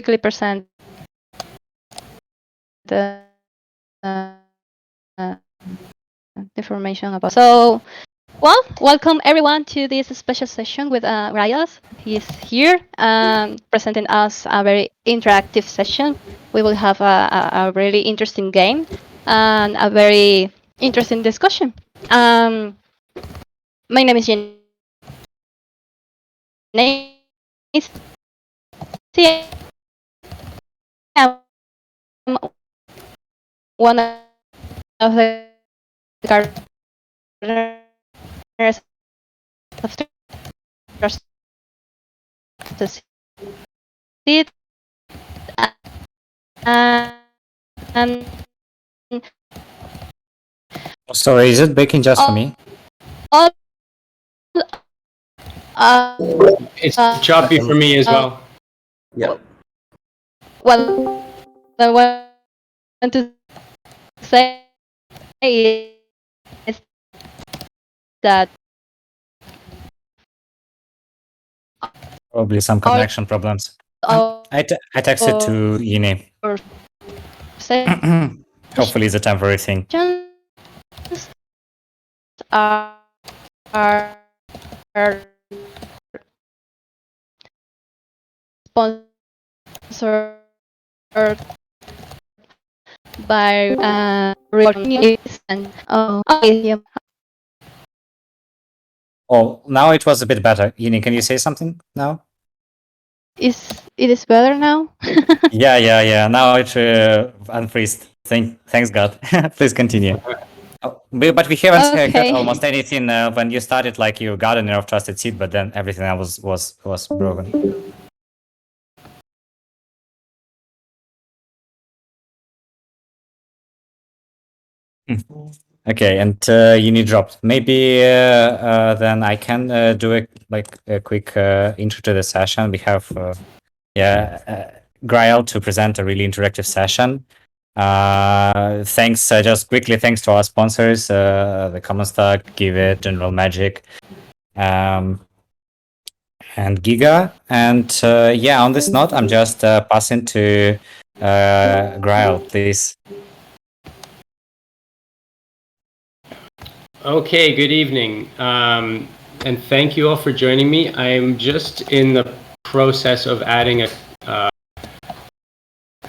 quickly present the information about. So, well, welcome everyone to this special session with Graial. He's here presenting us a very interactive session. We will have a really interesting game and a very interesting discussion. My name is Jenny. I'm one of the gardeners of Trusted Seed, and Sorry, is it baking just for me? all It's choppy for me as well. Yeah. Well, I want to say is that Probably some connection problems. I texted to Yini. Hopefully it's a temporary thing. Are sponsored by recording and Oh, now it was a bit better. Yini, can you say something now? it is better now? Yeah. Now it unfreezed. Thanks God. Please continue. Oh, but we haven't heard almost anything when you started, like you gardener of Trusted Seed, but then everything else was broken. Okay, and Yini dropped. Maybe then I can do a quick intro to the session. We have Graial to present a really interactive session. Thanks, just quickly, thanks to our sponsors, the Common Stack, Give It, General Magic, and Giga. And on this note, I'm just passing to Graial, please. Okay, good evening, and thank you all for joining me. I'm just in the process of adding a.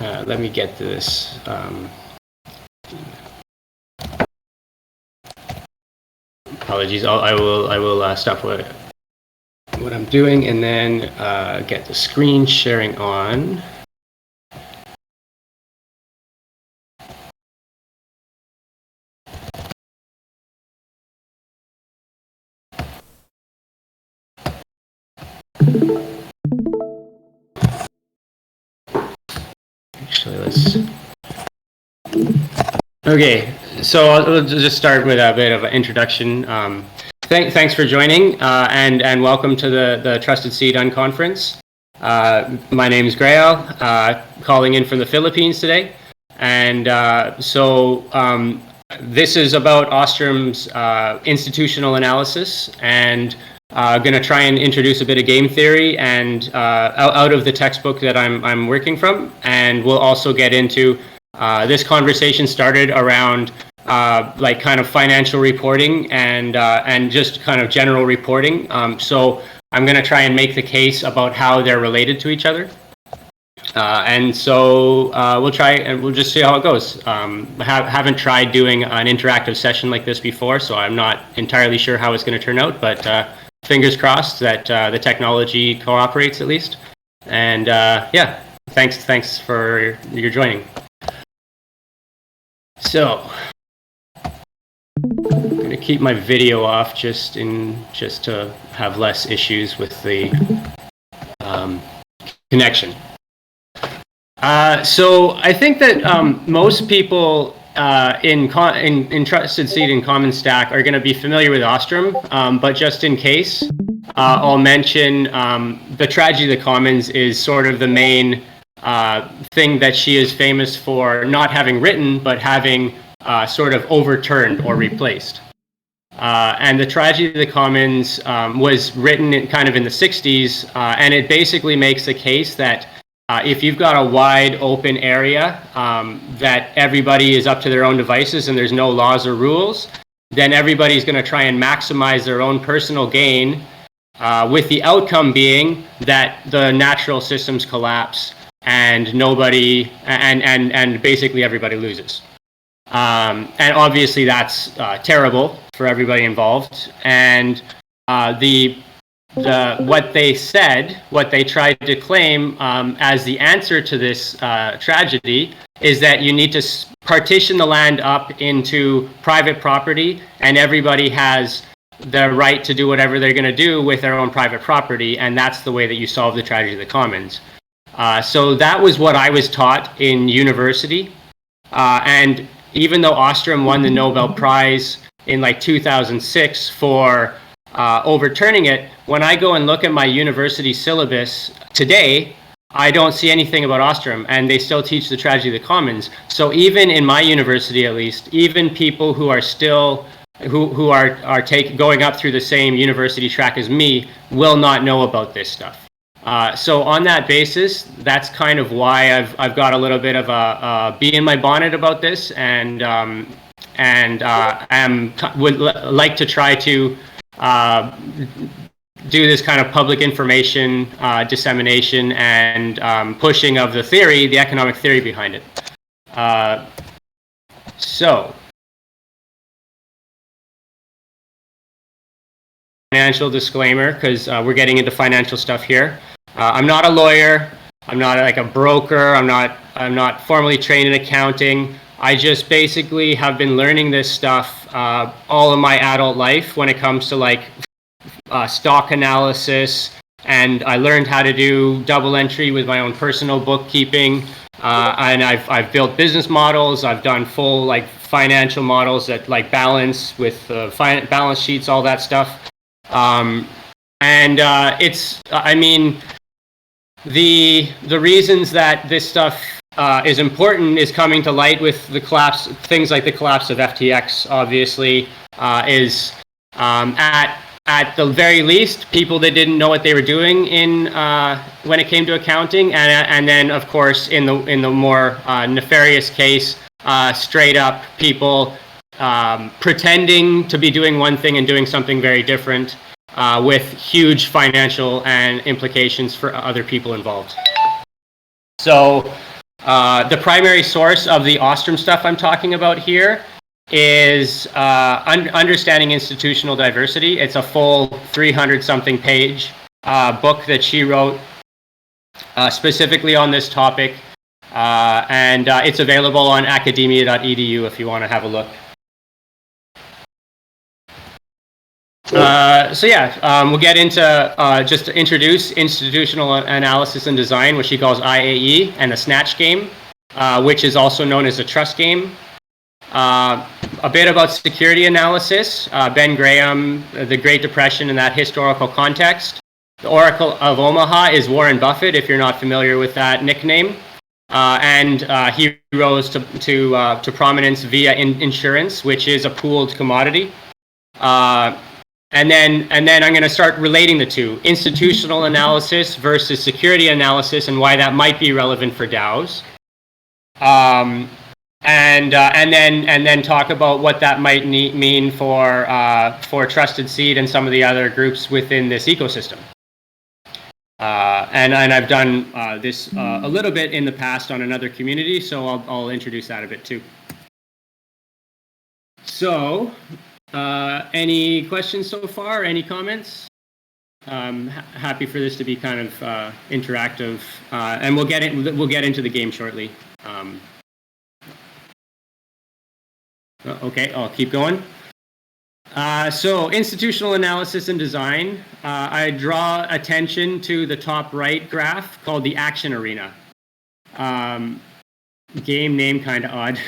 Let me get to this. Apologies. I will stop what I'm doing and then get the screen sharing on. Actually, let's. Okay, so I'll just start with a bit of an introduction. Thanks for joining, and welcome to the Trusted Seed Unconference. My name is Graial, calling in from the Philippines today, and this is about Ostrom's institutional analysis, and going to try and introduce a bit of game theory and out of the textbook that I'm working from, and we'll also get into this conversation started around like kind of financial reporting and just kind of general reporting. So I'm going to try and make the case about how they're related to each other. And so we'll try and we'll just see how it goes. Haven't tried doing an interactive session like this before, so I'm not entirely sure how it's going to turn out, but fingers crossed that the technology cooperates at least. And thanks for your joining. So I'm going to keep my video off just to have less issues with the connection. So I think that most people in Trusted Seed and Common Stack are going to be familiar with Ostrom, but just in case, I'll mention the Tragedy of the Commons is sort of the main thing that she is famous for not having written, but having sort of overturned or replaced. And the Tragedy of the Commons was written kind of in the 60s, and it basically makes the case that If you've got a wide open area that everybody is up to their own devices and there's no laws or rules, then everybody's going to try and maximize their own personal gain, with the outcome being that the natural systems collapse and nobody and basically everybody loses. And obviously that's terrible for everybody involved. And what they tried to claim as the answer to this tragedy is that you need to partition the land up into private property, and everybody has the right to do whatever they're going to do with their own private property, and that's the way that you solve the tragedy of the commons. So that was what I was taught in university, and even though Ostrom won the Nobel Prize in like 2006 for overturning it, when I go and look at my university syllabus today, I don't see anything about Ostrom, and they still teach the tragedy of the commons. So even in my university, at least, even people who are still who are going up through the same university track as me will not know about this stuff. So on that basis, that's kind of why I've got a little bit of a bee in my bonnet about this, and would like to try to do this kind of public information dissemination and pushing of the theory, the economic theory behind it. So, financial disclaimer, because we're getting into financial stuff here. I'm not a lawyer. I'm not like a broker. I'm not formally trained in accounting. I just basically have been learning this stuff all of my adult life when it comes to like stock analysis, and I learned how to do double entry with my own personal bookkeeping, and I've built business models. I've done full like financial models that like balance with balance sheets, all that stuff. It's, I mean, the reasons that this stuff is important is coming to light with the collapse, things like the collapse of FTX, obviously, is at the very least, people that didn't know what they were doing in when it came to accounting, and then of course in the more nefarious case, straight up people pretending to be doing one thing and doing something very different, with huge financial and implications for other people involved. So the primary source of the Ostrom stuff I'm talking about here is Understanding Institutional Diversity. It's a full 300-something page book that she wrote specifically on this topic, and it's available on academia.edu if you want to have a look. We'll get into just to introduce institutional analysis and design, which she calls IAE, and the snatch game, which is also known as a trust game. A bit about security analysis, Ben Graham, the Great Depression in that historical context. The Oracle of Omaha is Warren Buffett, if you're not familiar with that nickname. And he rose to prominence via insurance, which is a pooled commodity. And then I'm going to start relating the two: institutional analysis versus security analysis, and why that might be relevant for DAOs. And then talk about what that might mean for Trusted Seed and some of the other groups within this ecosystem. And I've done this a little bit in the past on another community, so I'll introduce that a bit too. So, any questions so far? Any comments? Happy for this to be kind of interactive, and we'll get into the game shortly. Okay, I'll keep going. So institutional analysis and design, I draw attention to the top right graph called the action arena. Game name kind of odd.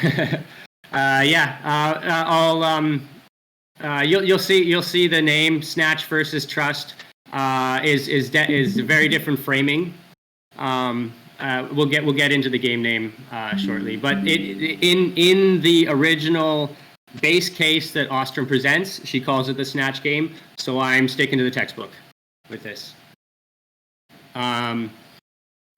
You'll see the name Snatch versus Trust is very different framing. We'll get into the game name shortly, but in the original base case that Ostrom presents, she calls it the snatch game. So I'm sticking to the textbook with this.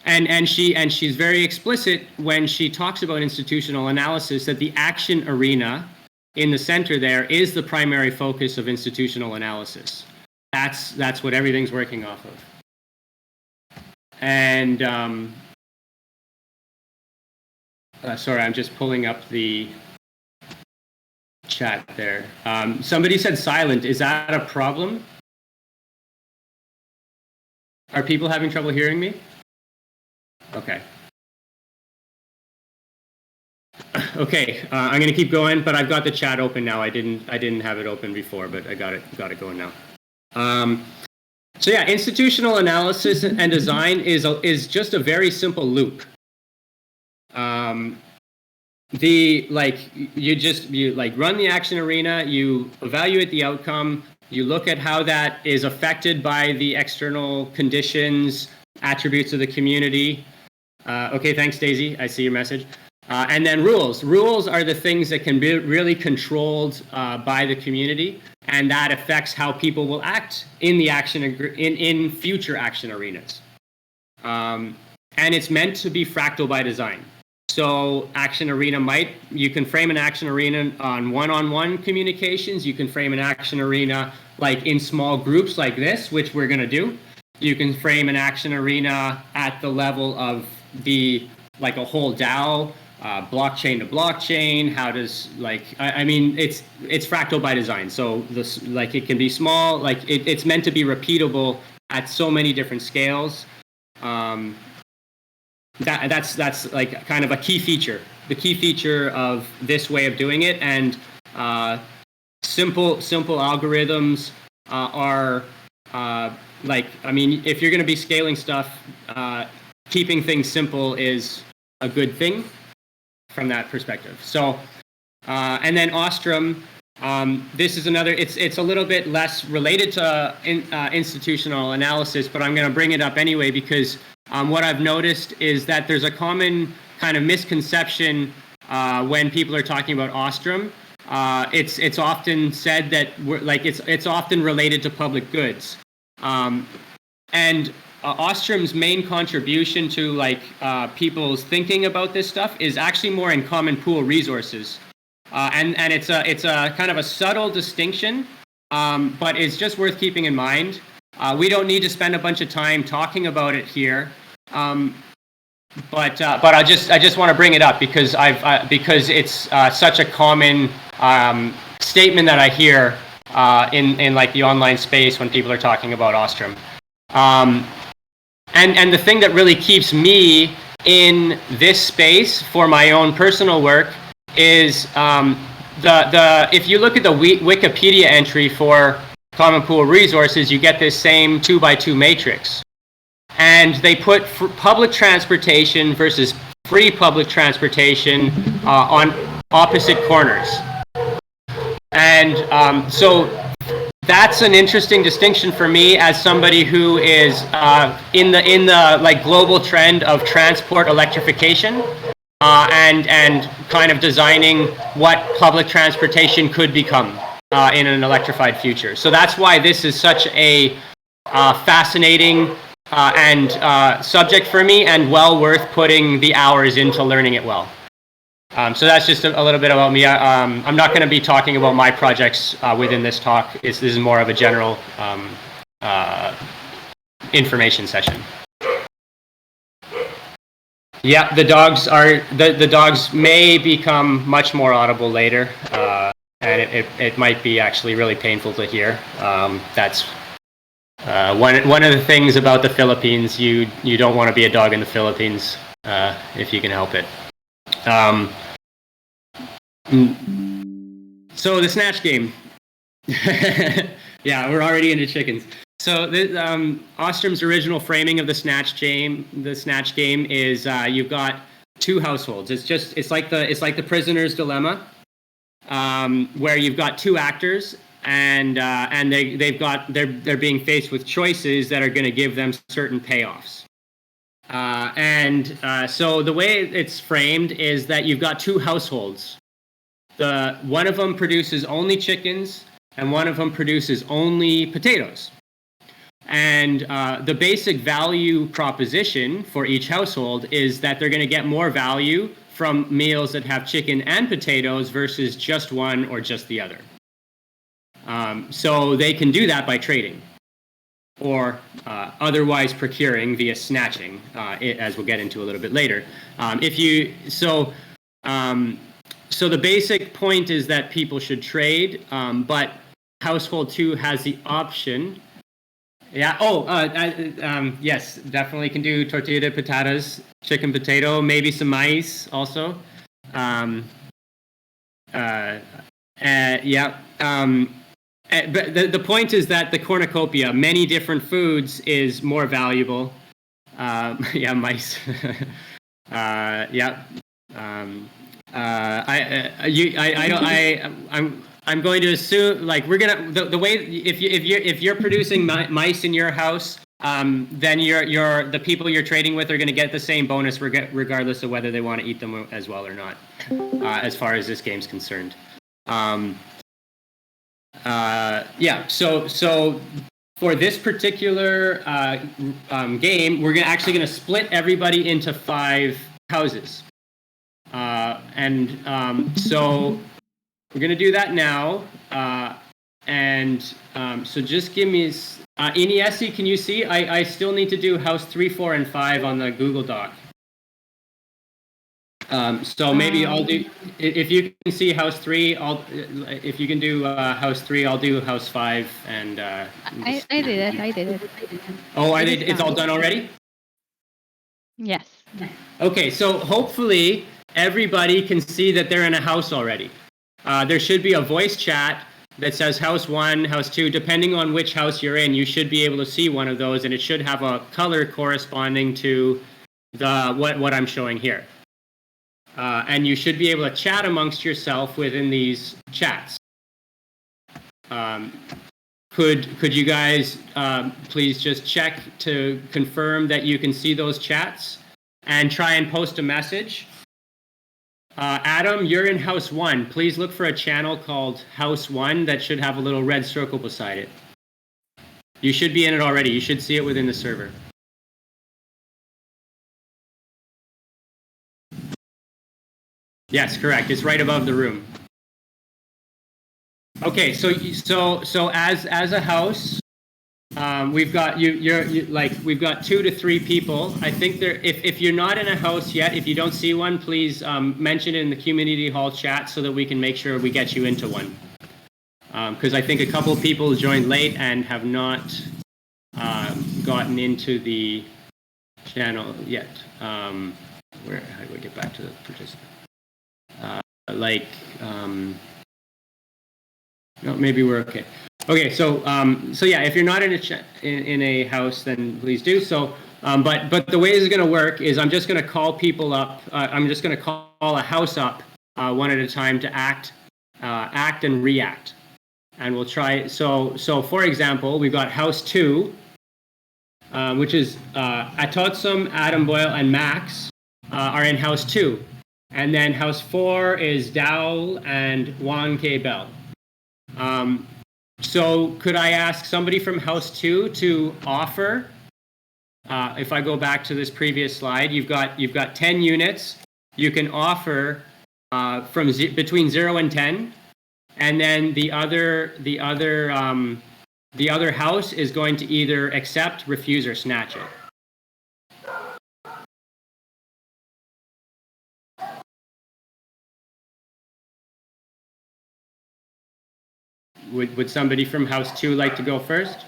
And she's very explicit when she talks about institutional analysis that the action arena in the center there is the primary focus of institutional analysis. That's what everything's working off of. And sorry, I'm just pulling up the chat there. Somebody said silent. Is that a problem? Are people having trouble hearing me? Okay. Okay, I'm going to keep going, but I've got the chat open now. I didn't have it open before, but I got it going now. So yeah, institutional analysis and design is just a very simple loop. You run the action arena, you evaluate the outcome, you look at how that is affected by the external conditions, attributes of the community. Okay, thanks, Daisy. I see your message. And then rules. Rules are the things that can be really controlled by the community, and that affects how people will act in the in future action arenas. And it's meant to be fractal by design. So action arena you can frame an action arena on one-on-one communications. You can frame an action arena like in small groups like this, which we're going to do. You can frame an action arena at the level of like a whole DAO, blockchain to blockchain. How does it's fractal by design. So it can be small, it's meant to be repeatable at so many different scales. That's like kind of a key feature. The key feature of this way of doing it, and simple algorithms are if you're going to be scaling stuff, keeping things simple is a good thing from that perspective. So, and then Ostrom, this is another. It's a little bit less related to institutional analysis, but I'm going to bring it up anyway because what I've noticed is that there's a common kind of misconception when people are talking about Ostrom. It's often said that it's often related to public goods, and Ostrom's main contribution to people's thinking about this stuff is actually more in common pool resources, and it's a kind of a subtle distinction, but it's just worth keeping in mind. We don't need to spend a bunch of time talking about it here, but I just want to bring it up because because it's such a common statement that I hear in like the online space when people are talking about Ostrom. And the thing that really keeps me in this space for my own personal work is if you look at the Wikipedia entry for common pool resources, you get this same 2x2 matrix. And they put public transportation versus free public transportation on opposite corners. And so that's an interesting distinction for me as somebody who is in the global trend of transport electrification and kind of designing what public transportation could become in an electrified future. So that's why this is such a fascinating and subject for me, and well worth putting the hours into learning it well. So that's just a little bit about me. I'm not going to be talking about my projects within this talk. This is more of a general information session. Yeah, the dogs may become much more audible later, and it might be actually really painful to hear. That's one of the things about the Philippines. You don't want to be a dog in the Philippines if you can help it. So the Snatch game. Yeah, we're already into chickens. So Ostrom's original framing of the Snatch game is you've got two households. It's like the prisoner's dilemma, where you've got two actors, and they're being faced with choices that are going to give them certain payoffs. So the way it's framed is that you've got two households. One of them produces only chickens, and one of them produces only potatoes. And the basic value proposition for each household is that they're going to get more value from meals that have chicken and potatoes versus just one or just the other. So they can do that by trading or otherwise procuring via snatching, as we'll get into a little bit later. So the basic point is that people should trade, but household 2 has the option. Yeah. Yes, definitely can do tortilla de patatas, chicken potato, maybe some maize also. Yeah. But the point is that the cornucopia, many different foods, is more valuable. Yeah, mice. Yeah. I'm going to assume, like, we're gonna the way if you're producing mice in your house, then the people you're trading with are going to get the same bonus regardless of whether they want to eat them as well or not. As far as this game's concerned. Yeah. So for this particular game, we're actually going to split everybody into 5 houses, so. We're going to do that now. So just give me... Iniesi, can you see? I still need to do house 3, 4, and 5 on the Google Doc. So maybe I'll do... If you can see house 3, if you can do house 3, I'll do house 5. And I did it. Oh, it's all done already? Yes. Okay, so hopefully everybody can see that they're in a house already. There should be a voice chat that says house 1, house 2. Depending on which house you're in, you should be able to see one of those, and it should have a color corresponding to what I'm showing here. And you should be able to chat amongst yourself within these chats. Could you guys please just check to confirm that you can see those chats and try and post a message? Adam, you're in house 1. Please look for a channel called house 1 that should have a little red circle beside it. You should be in it already. You should see it within the server. Yes, correct. It's right above the room. Okay, so as a house, we've got we've got 2 to 3 people. I think if you're not in a house yet, if you don't see one, please mention it in the community hall chat so that we can make sure we get you into one. Because I think a couple of people joined late and have not gotten into the channel yet. How do we get back to the participant? No, maybe we're okay. Okay, so yeah, if you're not in a house, then please do so. But the way this is going to work is I'm just going to call people up. I'm just going to call a house up one at a time to act and react, and we'll try. So for example, we've got house 2, which is Atotsum, Adam Boyle, and Max are in house 2, and then house 4 is Dowell and Juan K. Bell. So could I ask somebody from house 2 to offer? If I go back to this previous slide, you've got 10 units. You can offer between 0 and 10, and then the other house is going to either accept, refuse, or snatch it. Would somebody from house 2 like to go first?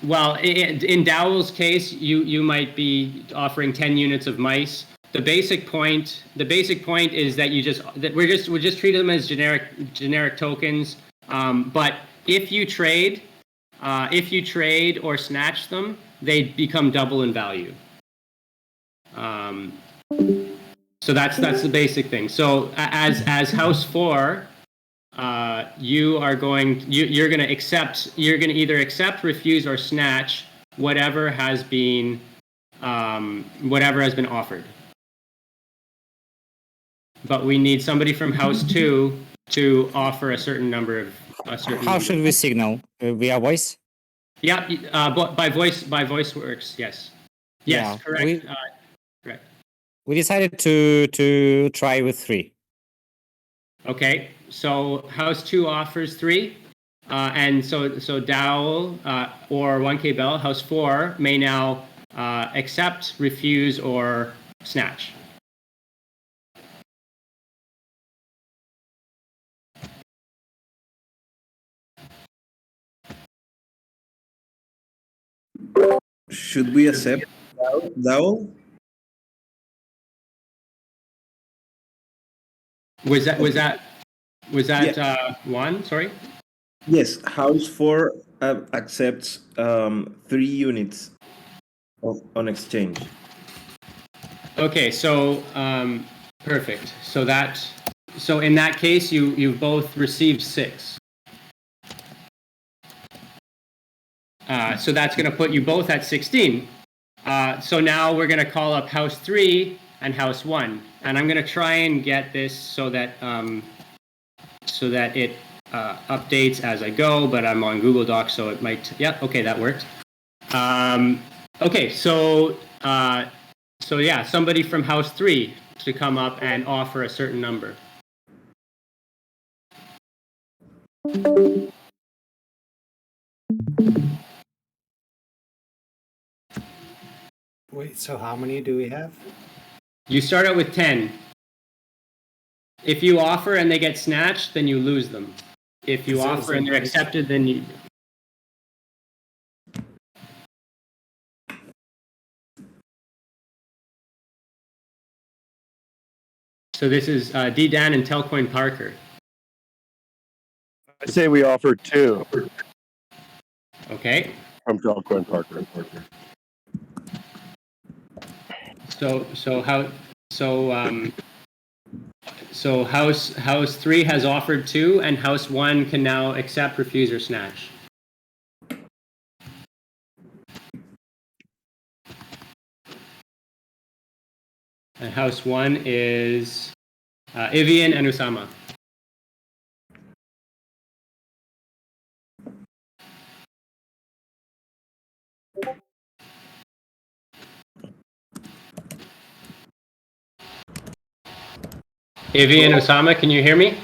Well, in Dowell's case, you might be offering 10 units of mice. The basic point is that we just treat them as generic tokens. But if you trade or snatch them, they become double in value. So that's the basic thing. So as house 4, you're going to either accept, refuse, or snatch whatever has been offered. But we need somebody from house 2 to offer a certain number of certain How number. should we signal? Via voice? Yeah, by voice works. Yes. Yes, Yeah, correct. Correct. We decided to try with 3. Okay, so House 2 offers 3, and so DAO or 1K Bell, House 4 may now accept, refuse, or snatch. Should we accept DAO? Was that one? Sorry. Yes, House 4 accepts 3 units on exchange. Okay, so perfect. So in that case, you both received 6. So that's going to put you both at 16. So now we're going to call up House 3 and House 1, and I'm going to try and get this so that it updates as I go. But I'm on Google Docs, so it might. Yeah. Okay, that worked. Okay, so yeah, somebody from House 3 to come up and offer a certain number. Wait, so how many do we have? You start out with 10. If you offer and they get snatched, then you lose them. If you offer and they're accepted, then you... So this is D. Dan and Telcoin Parker. I say we offer 2 Okay. from Telcoin Parker. So House 3 has offered 2, and House 1 can now accept, refuse, or snatch. And House 1 is Ivian and Usama. Ivian, Osama, can you hear me?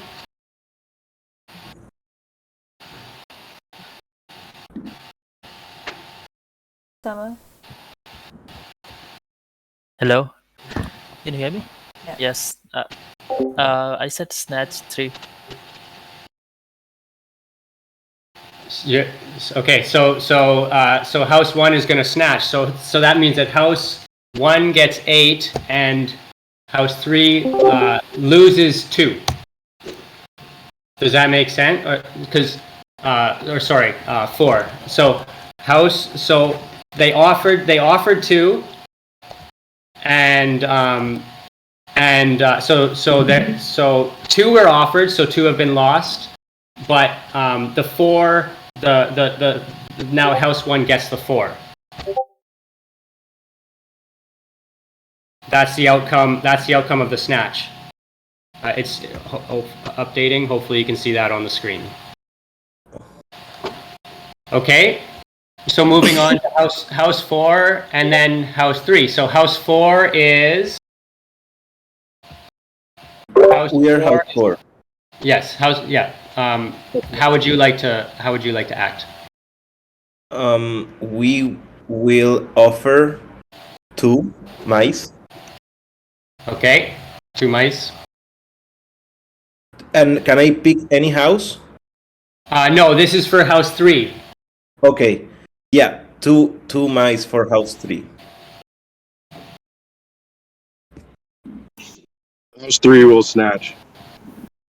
Sama? Hello, can you hear me? Yeah. Yes. I said snatch 3. Yeah. Okay. So House 1 is going to snatch. So that means that House 1 gets 8 and House 3 loses 2. Does that make sense? Or 4. So they offered 2, and so 2 were offered, so 2 have been lost, but the 4, the now House 1 gets the 4. That's the outcome of the snatch. It's updating. Hopefully you can see that on the screen. Okay, so moving on to House 4 and then House 3. So House 4 is... We are House 4. Yes, how would you like to act? We will offer 2 mice. Okay, 2 mice. And can I pick any house? No, this is for House 3. Okay. Yeah, 2 mice for House 3. House 3 will snatch.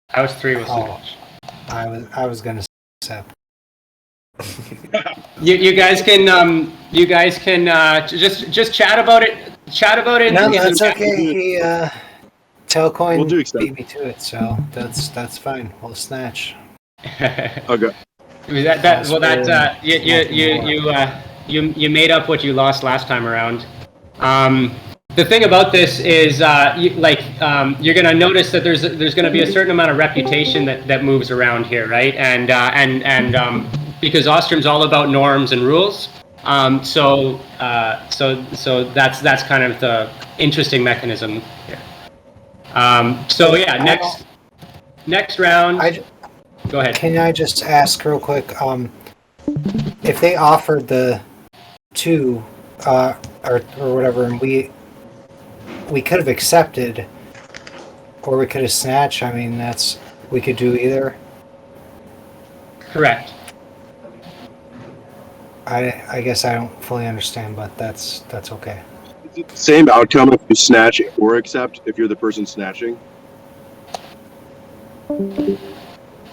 House 3 was snatch. I was gonna accept. You guys can just chat about it. Chat about it. No, that's okay. Telcoin We'll do accept. beat me to it, so that's fine. We'll snatch. Okay. You made up what you lost last time around. the thing about this is, you're going to notice that there's going to be a certain amount of reputation that moves around here, right? And because Ostrom's all about norms and rules, so that's kind of the interesting mechanism here. So yeah, next round. Go ahead. Can I just ask real quick? If they offered the 2 or whatever, and we could have accepted, or we could have snatched. I mean, we could do either. Correct. I guess I don't fully understand, but that's okay. Is it the same outcome if you snatch or accept if you're the person snatching?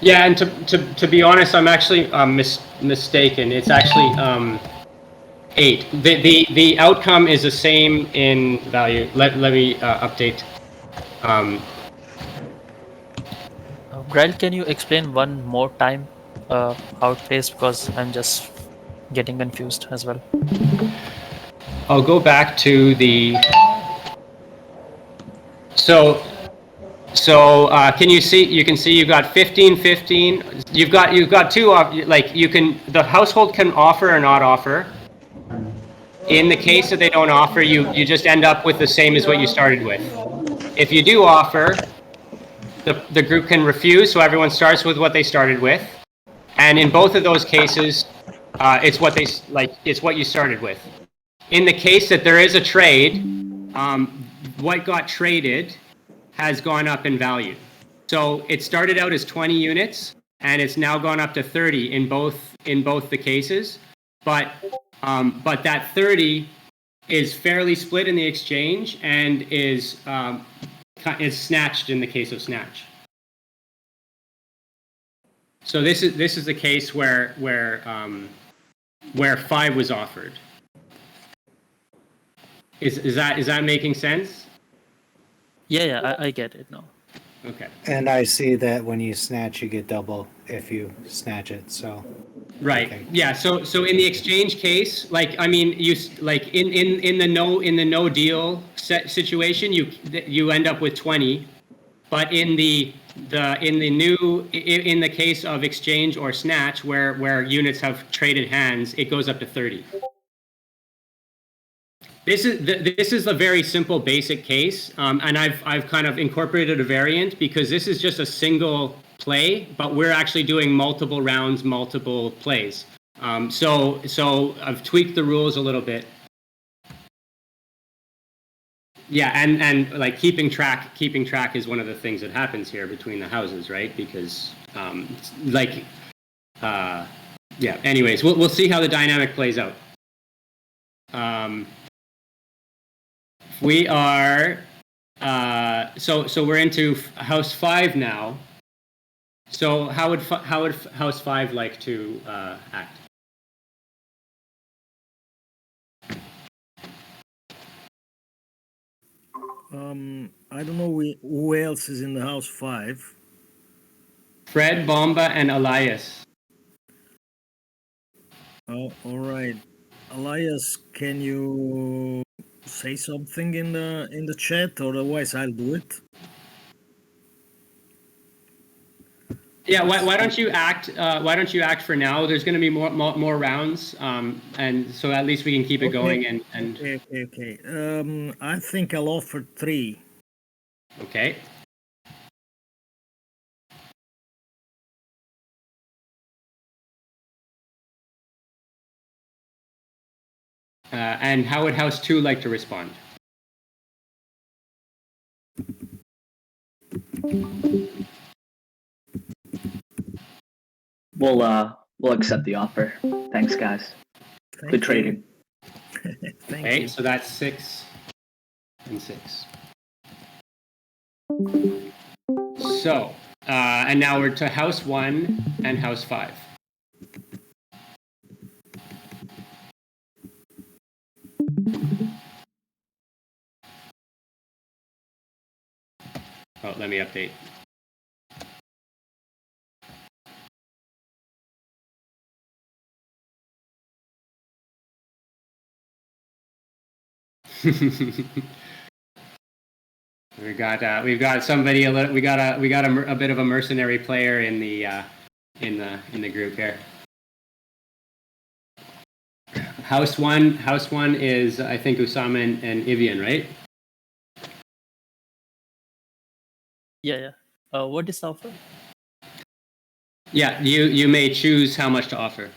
Yeah, and to be honest, I'm actually mistaken. It's actually 8. The outcome is the same in value. Let me update. Graial, can you explain one more time how it plays, because I'm just getting confused as well. I'll go back to the. So can you see? You can see you've got 15, 15. You've got 2 like you can. The household can offer or not offer. In the case that they don't offer, you just end up with the same as what you started with. If you do offer, the group can refuse, so everyone starts with what they started with. And in both of those cases, it's what you started with. In the case that there is a trade, what got traded has gone up in value. So it started out as 20 units, and it's now gone up to 30 in both the cases. But that 30 is fairly split in the exchange and is snatched in the case of snatch. So this is the case where 5 was offered. Is that making sense? Yeah, I get it now. Okay. And I see that when you snatch, you get double if you snatch it. So. Right. Okay. Yeah. So in the exchange case, in the no deal situation, you end up with 20, but in the case of exchange or snatch, where units have traded hands, it goes up to 30. This is a very simple, basic case, and I've kind of incorporated a variant because this is just a single play, but we're actually doing multiple rounds, multiple plays. So I've tweaked the rules a little bit. Yeah, and like keeping track is one of the things that happens here between the houses, right? Because yeah. Anyways, we'll see how the dynamic plays out. We are so we're into house 5 now. So how would house 5 like to act? I don't know who else is in the house 5. Fred, Bomba, and Elias. Oh, all right. Elias, can you say something in the chat? Otherwise, I'll do it. Yeah, why don't you act? Why don't you act for now? There's going to be more rounds, and so at least we can keep it going. And Okay. I think I'll offer 3. Okay. And how would house 2 like to respond? We'll accept the offer. Thanks, guys. Good trading. Okay, you. So that's 6 and 6. So, and now we're to house 1 and house 5. Oh, let me update. we've got somebody we got a bit of a mercenary player in the group here. House one is I think Usama and Ivian, right? Yeah. What is the offer? Yeah, you may choose how much to offer.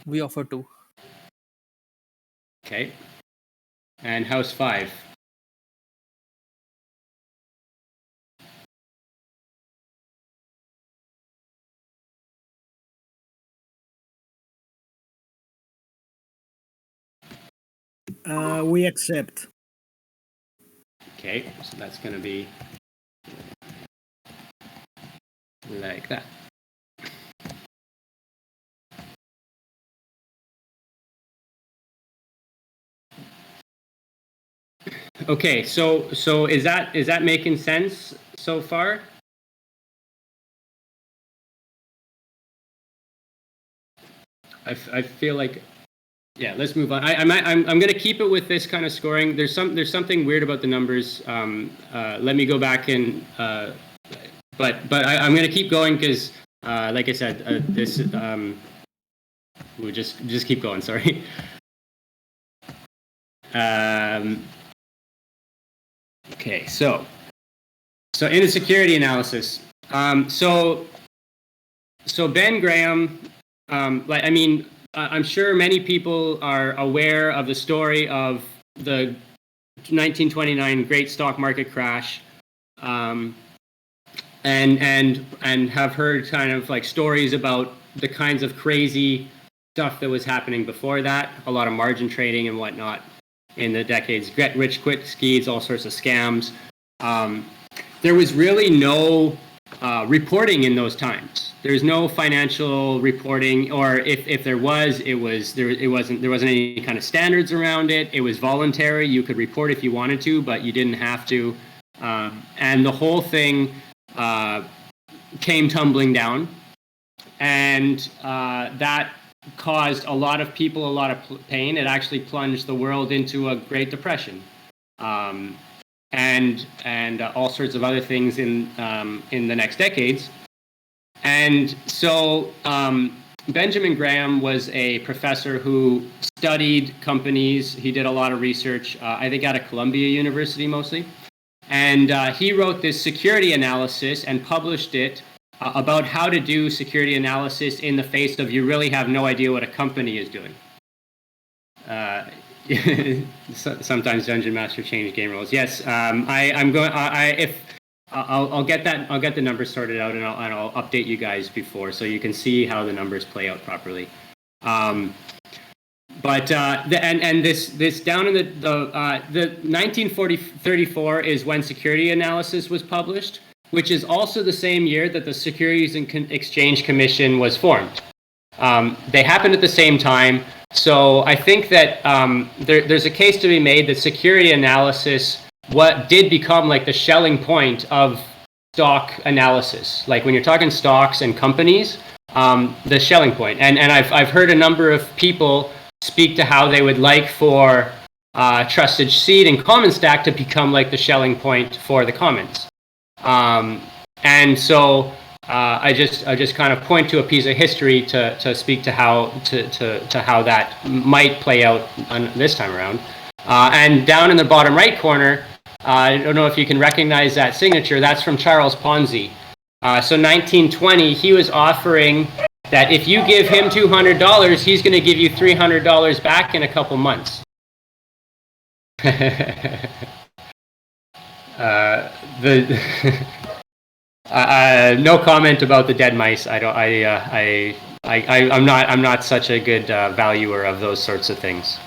We offer 2. Okay. And house 5. We accept. Okay, so that's going to be like that. Okay, so is that making sense so far? I feel like, yeah. Let's move on. I'm going to keep it with this kind of scoring. There's something weird about the numbers. Let me go back and but I'm going to keep going because like I said, this we'll just keep going. Sorry. Okay, so in the security analysis, so Ben Graham, I'm sure many people are aware of the story of the 1929 great stock market crash, and have heard kind of like stories about the kinds of crazy stuff that was happening before that, a lot of margin trading and whatnot in the decades, get rich quick schemes, all sorts of scams. There was really no reporting in those times. There's no financial reporting, or if there was, there wasn't any kind of standards around it. It was voluntary. You could report if you wanted to, but you didn't have to. And the whole thing came tumbling down, and that caused a lot of people a lot of pain. It actually plunged the world into a Great Depression, and all sorts of other things in the next decades. And so Benjamin Graham was a professor who studied companies. He did a lot of research, I think out of Columbia University mostly. And he wrote this security analysis and published it about how to do security analysis in the face of you really have no idea what a company is doing. Sometimes Dungeon Master change game rules. Yes, I'll get the numbers sorted out, and I'll update you guys before, so you can see how the numbers play out properly. But this down in the 1934 is when security analysis was published, which is also the same year that the Securities and Exchange Commission was formed. They happened at the same time. So I think that there's a case to be made that security analysis did become like the Schelling point of stock analysis. Like when you're talking stocks and companies, the Schelling point. And I've heard a number of people speak to how they would like for Trusted Seed and Common Stack to become like the Schelling point for the commons. And so I just kind of point to a piece of history to speak to how that might play out this time around. And down in the bottom right corner, I don't know if you can recognize that signature. That's from Charles Ponzi. So 1920, he was offering that if you give him $200, he's going to give you $300 back in a couple months. No comment about the dead mice. I'm not such a good valuer of those sorts of things.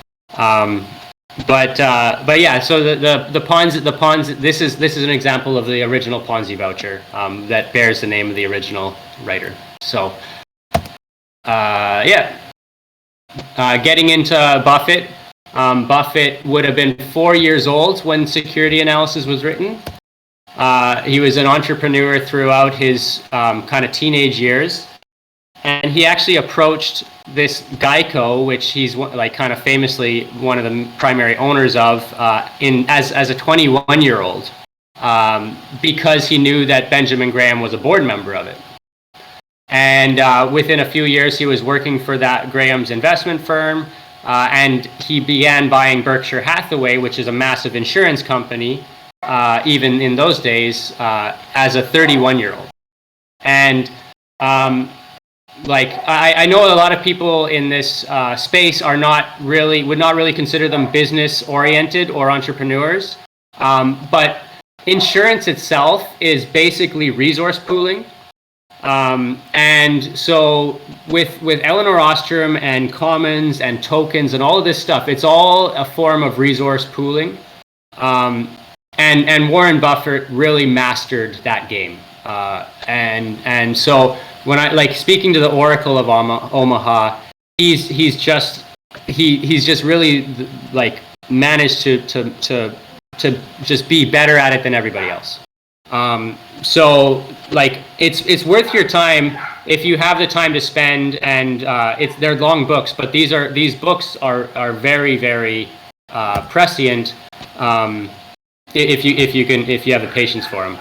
But yeah. So the Ponzi. This is an example of the original Ponzi voucher that bears the name of the original writer. So yeah. Getting into Buffett. Buffett would have been 4 years old when security analysis was written. He was an entrepreneur throughout his kind of teenage years, and he actually approached this Geico, which he's like kind of famously one of the primary owners of, as a 21-year-old, because he knew that Benjamin Graham was a board member of it. And within a few years, he was working for that Graham's investment firm, and he began buying Berkshire Hathaway, which is a massive insurance company, even in those days, as a 31-year-old. And I know a lot of people in this space would not really consider them business oriented or entrepreneurs, but insurance itself is basically resource pooling. And so with Elinor Ostrom and commons and tokens and all of this stuff, it's all a form of resource pooling. And Warren Buffett really mastered that game. And so when I speaking to the Oracle of Omaha, he's just really managed to just be better at it than everybody else. So it's worth your time if you have the time to spend, and they're long books, but these books are very, very prescient if you have the patience for them.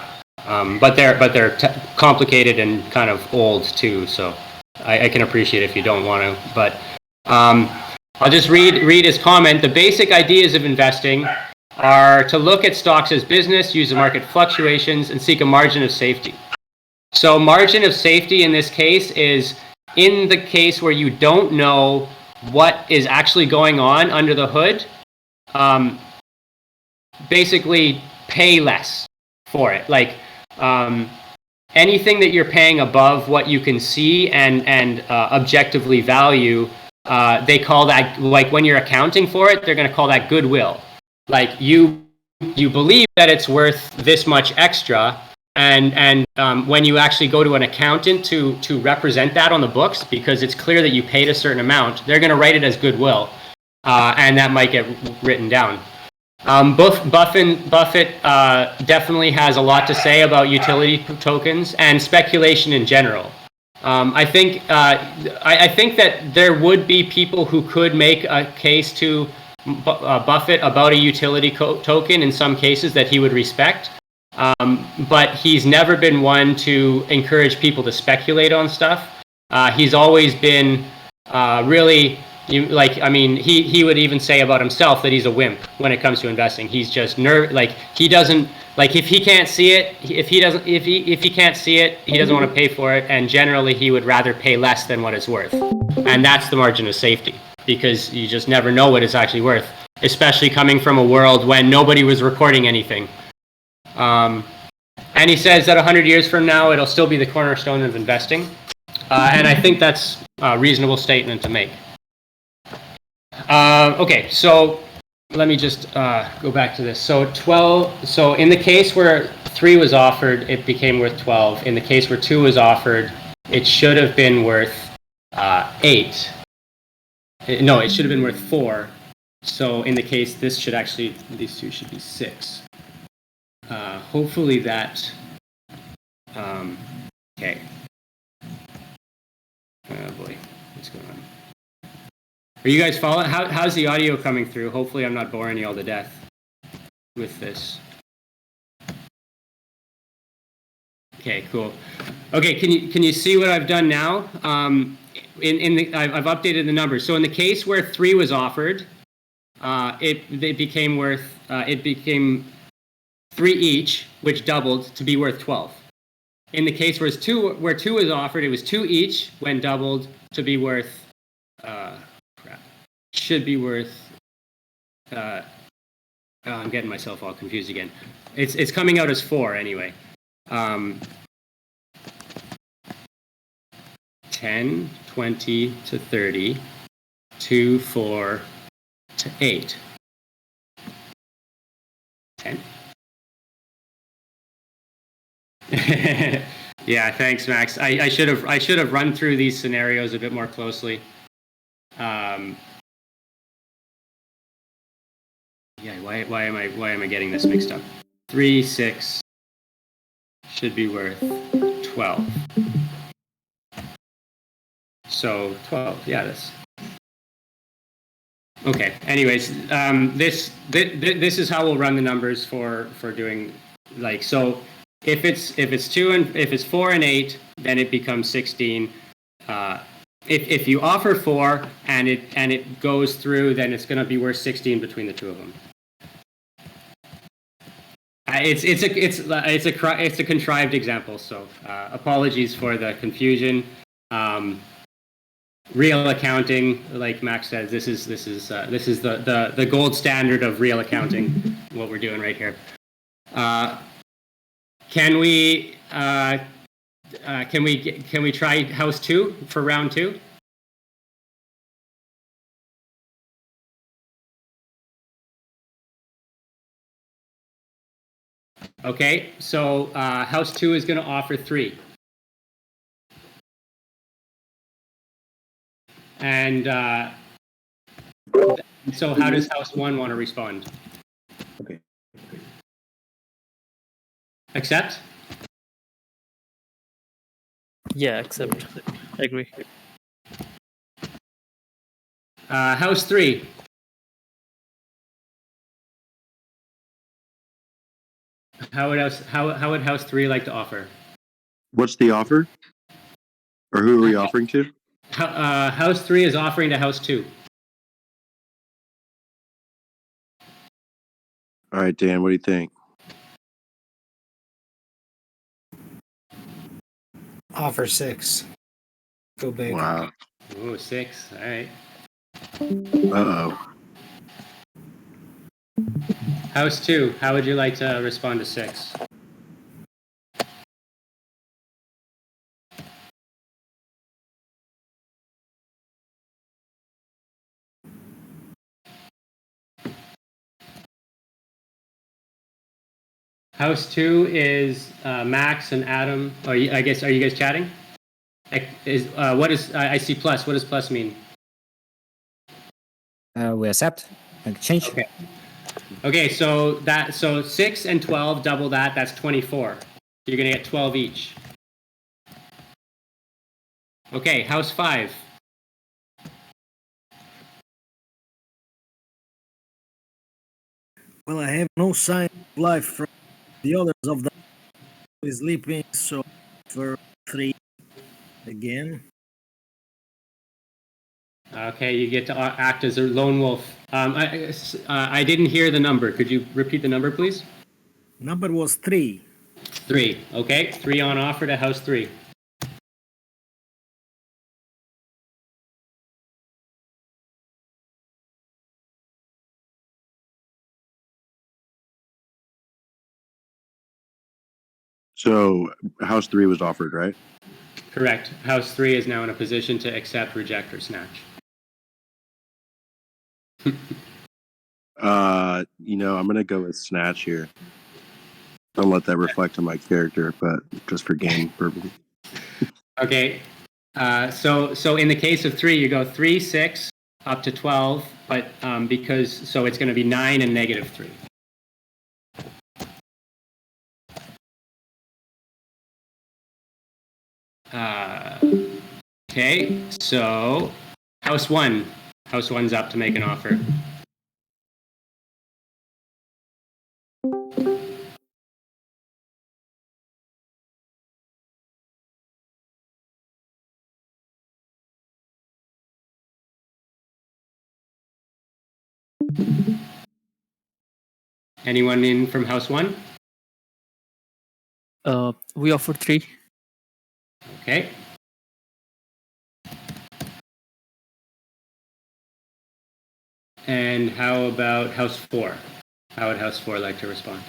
But they're complicated and kind of old too, so I can appreciate if you don't want to. But I'll just read his comment. The basic ideas of investing are to look at stocks as business, use the market fluctuations, and seek a margin of safety. So margin of safety in this case is in the case where you don't know what is actually going on under the hood, basically pay less for it. Anything that you're paying above what you can see and objectively value, they call that, when you're accounting for it, they're going to call that goodwill. You believe that it's worth this much extra, and when you actually go to an accountant to represent that on the books, because it's clear that you paid a certain amount, they're going to write it as goodwill, and that might get written down. Buffett definitely has a lot to say about utility tokens and speculation in general. I think that there would be people who could make a case to Buffett about a utility token in some cases that he would respect, but he's never been one to encourage people to speculate on stuff. He's always been really, he would even say about himself that he's a wimp when it comes to investing. He's just he doesn't, if he can't see it, if he can't see it, he doesn't want to pay for it, and generally he would rather pay less than what it's worth. And that's the margin of safety, because you just never know what it's actually worth, especially coming from a world when nobody was recording anything. And he says that 100 years from now, it'll still be the cornerstone of investing. And I think that's a reasonable statement to make. Okay, so let me just go back to this. So in the case where 3 was offered, it became worth 12. In the case where 2 was offered, it should have been worth 8. No, it should have been worth 4. So in the case, these two should be 6. Hopefully that, okay. Oh boy, what's going on? Are you guys following? How's the audio coming through? Hopefully I'm not boring you all to death with this. Okay, cool. Okay, can you see what I've done now? I've updated the numbers. So in the case where 3 was offered, it became 3 each, which doubled to be worth 12. In the case where 2 was offered, it was 2 each when doubled to be worth should be worth I'm getting myself all confused again. It's coming out as 4 anyway. 10, 20 to 30, 2, 4 to 8. 10. Yeah, thanks, Max. I should have run through these scenarios a bit more closely. Yeah, why am I getting this mixed up? 3, 6 should be worth 12. So 12. Yeah, that's okay. Anyways, this is how we'll run the numbers for doing like so. If it's 2 and if it's 4 and 8, then it becomes 16. If you offer 4 and it goes through, then it's going to be worth 16 between the two of them. It's a contrived example, so apologies for the confusion. Real accounting, like Max says, this is the gold standard of real accounting. What we're doing right here. Can we try house 2 for round 2? Okay, so house 2 is going to offer 3. And so how does house 1 want to respond? Okay. Accept? Yeah, accept. Agree. House 3. How would house 3 like to offer? What's the offer? Or who are we offering to? House 3 is offering to house 2. All right, Dan, what do you think? Offer 6. Go big. Wow. Ooh, 6. All right. Uh-oh. House 2, how would you like to respond to 6? House 2 is Max and Adam. Are you guys chatting? I see plus. What does plus mean? We accept. Exchange. Okay. Okay, so 6 and 12 double that. That's 24. So you're gonna get 12 each. Okay, house 5. Well, I have no sign of life from the others of the sleeping, so for 3 again. Okay, you get to act as a lone wolf. I didn't hear the number. Could you repeat the number, please? Number was 3. 3. Okay, 3 on offer to house 3. So house 3 was offered, right? Correct. House 3 is now in a position to accept, reject, or snatch. I'm gonna go with snatch here. Don't let that reflect on my character, but just for game purposes. Okay. So in the case of 3, you go 3, 6, up to 12, but so it's going to be 9 and negative 3. Okay, so house 1. House 1's up to make an offer. Anyone in from house 1? We offer 3. Okay. And how about house 4? How would house 4 like to respond?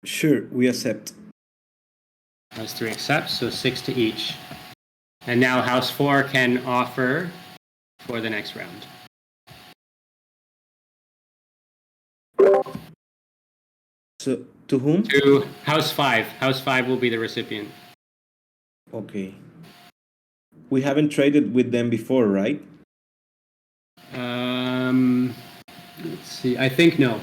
Sure, we accept. House 3 accepts, so 6 to each. And now house 4 can offer for the next round. So, to whom? To house 5. House 5 will be the recipient. Okay. We haven't traded with them before, right? Let's see. I think no.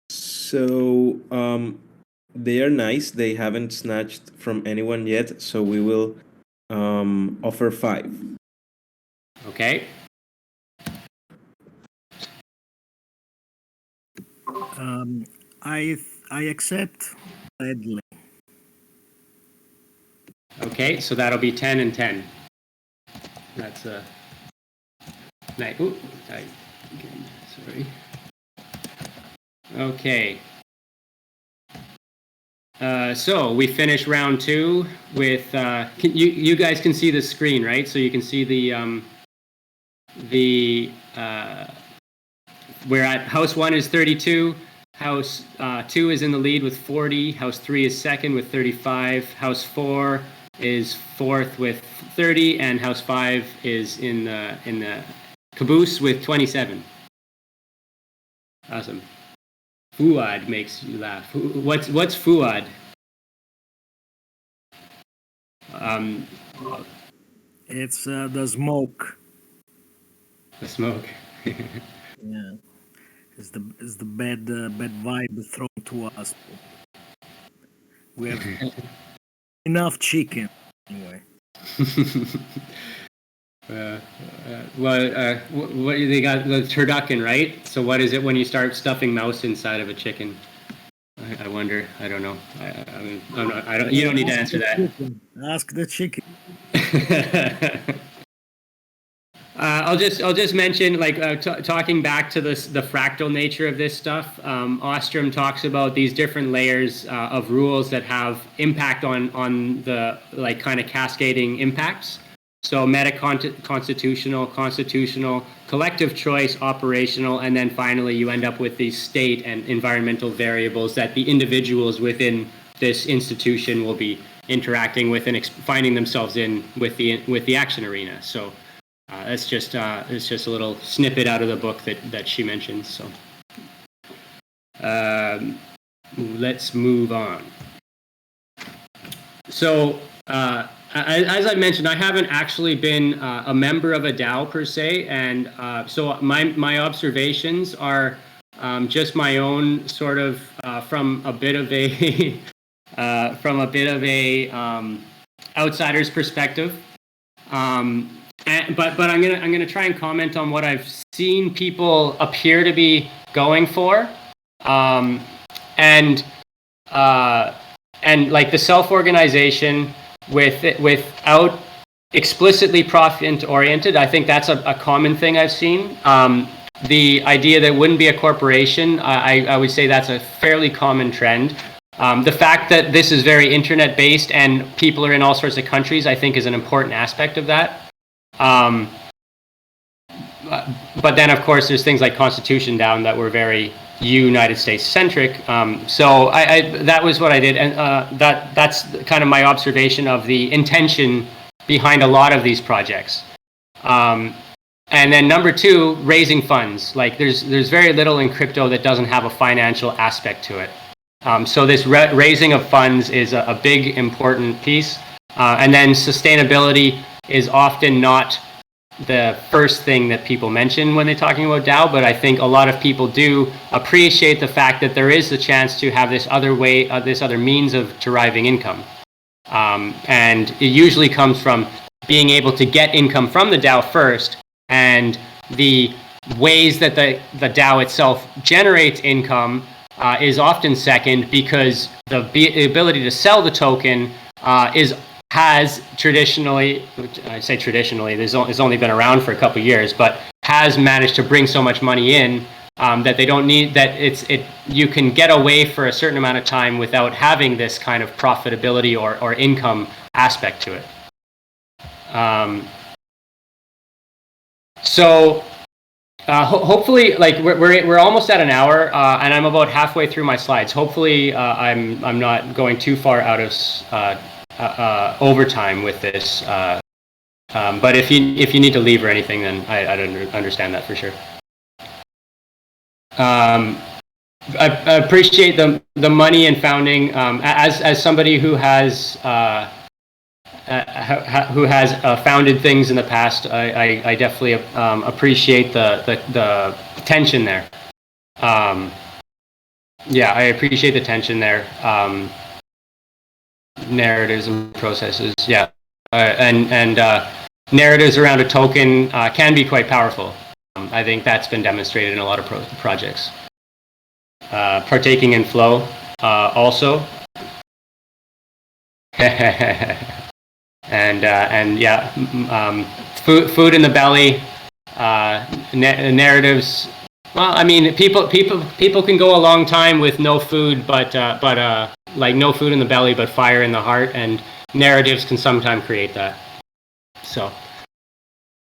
So they are nice. They haven't snatched from anyone yet. So we will offer 5. Okay. I accept gladly. Okay, so that'll be 10 and 10. That's a nice. Ooh, sorry. Okay. So we finish round 2 with. You guys can see the screen, right? So you can see we're at house 1 is 32. House 2 is in the lead with 40. House 3 is second with 35. House 4 is fourth with 30, and House 5 is in the caboose with 27. Awesome. Fuad makes you laugh. What's Fuad? It's the smoke. The smoke. Yeah, it's the bad vibe thrown to us. We have enough chicken anyway. What they got the turducken, right? So what is it when you start stuffing mouse inside of a chicken? I wonder. I don't know. I don't. You don't need to answer that. Ask the chicken. I'll just mention, like, talking back to the fractal nature of this stuff. Ostrom talks about these different layers of rules that have impact on the, like, kind of cascading impacts. So constitutional, collective choice, operational, and then finally you end up with these state and environmental variables that the individuals within this institution will be interacting with and finding themselves in with the action arena. So. It's just a little snippet out of the book that she mentions. So let's move on. So as I mentioned, I haven't actually been a member of a DAO per se, and so my observations are just my own sort of from a bit of a outsider's perspective. But I'm gonna try and comment on what I've seen people appear to be going for, and like the self-organization without explicitly profit oriented. I think that's a common thing I've seen. The idea that it wouldn't be a corporation, I would say that's a fairly common trend. The fact that this is very internet based and people are in all sorts of countries, I think, is an important aspect of that. But then, of course, there's things like Constitution Down that were very United States centric. So that was what I did, and that's kind of my observation of the intention behind a lot of these projects. And then number 2, raising funds. Like there's very little in crypto that doesn't have a financial aspect to it. So this raising of funds is a big important piece. And then sustainability is often not the first thing that people mention when they're talking about DAO, but I think a lot of people do appreciate the fact that there is the chance to have this other way, this other means of deriving income. And it usually comes from being able to get income from the DAO first, and the ways that the DAO itself generates income is often second, because the ability to sell the token has traditionally, I say traditionally, it's only been around for a couple of years, but has managed to bring so much money in that they don't need, that you can get away for a certain amount of time without having this kind of profitability or income aspect to it. So hopefully, like we're almost at an hour, and I'm about halfway through my slides. Hopefully, I'm not going too far out of overtime with this. But if you need to leave or anything, then I don't understand that for sure. I appreciate the money and founding. As somebody who has founded things in the past, I definitely appreciate the tension there. Yeah, I appreciate the tension there. Narratives and processes, yeah, and narratives around a token can be quite powerful. I think that's been demonstrated in a lot of projects. Partaking in flow also. and yeah, food in the belly, narratives. Well, I mean, people can go a long time with no food, but like no food in the belly, but fire in the heart, and narratives can sometimes create that. So,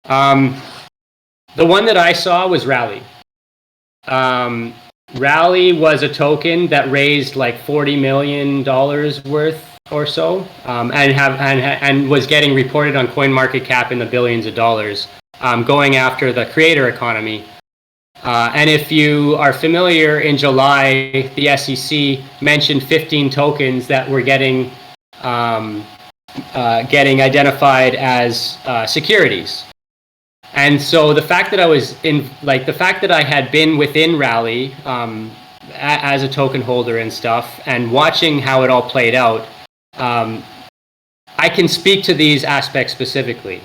the one that I saw was Rally. Rally was a token that raised like $40 million worth or so, and was getting reported on CoinMarketCap in the billions of dollars, going after the creator economy. And if you are familiar, in July, the SEC mentioned 15 tokens that were getting identified as securities. And so the fact that I was the fact that I had been within Rally as a token holder and stuff, and watching how it all played out, I can speak to these aspects specifically.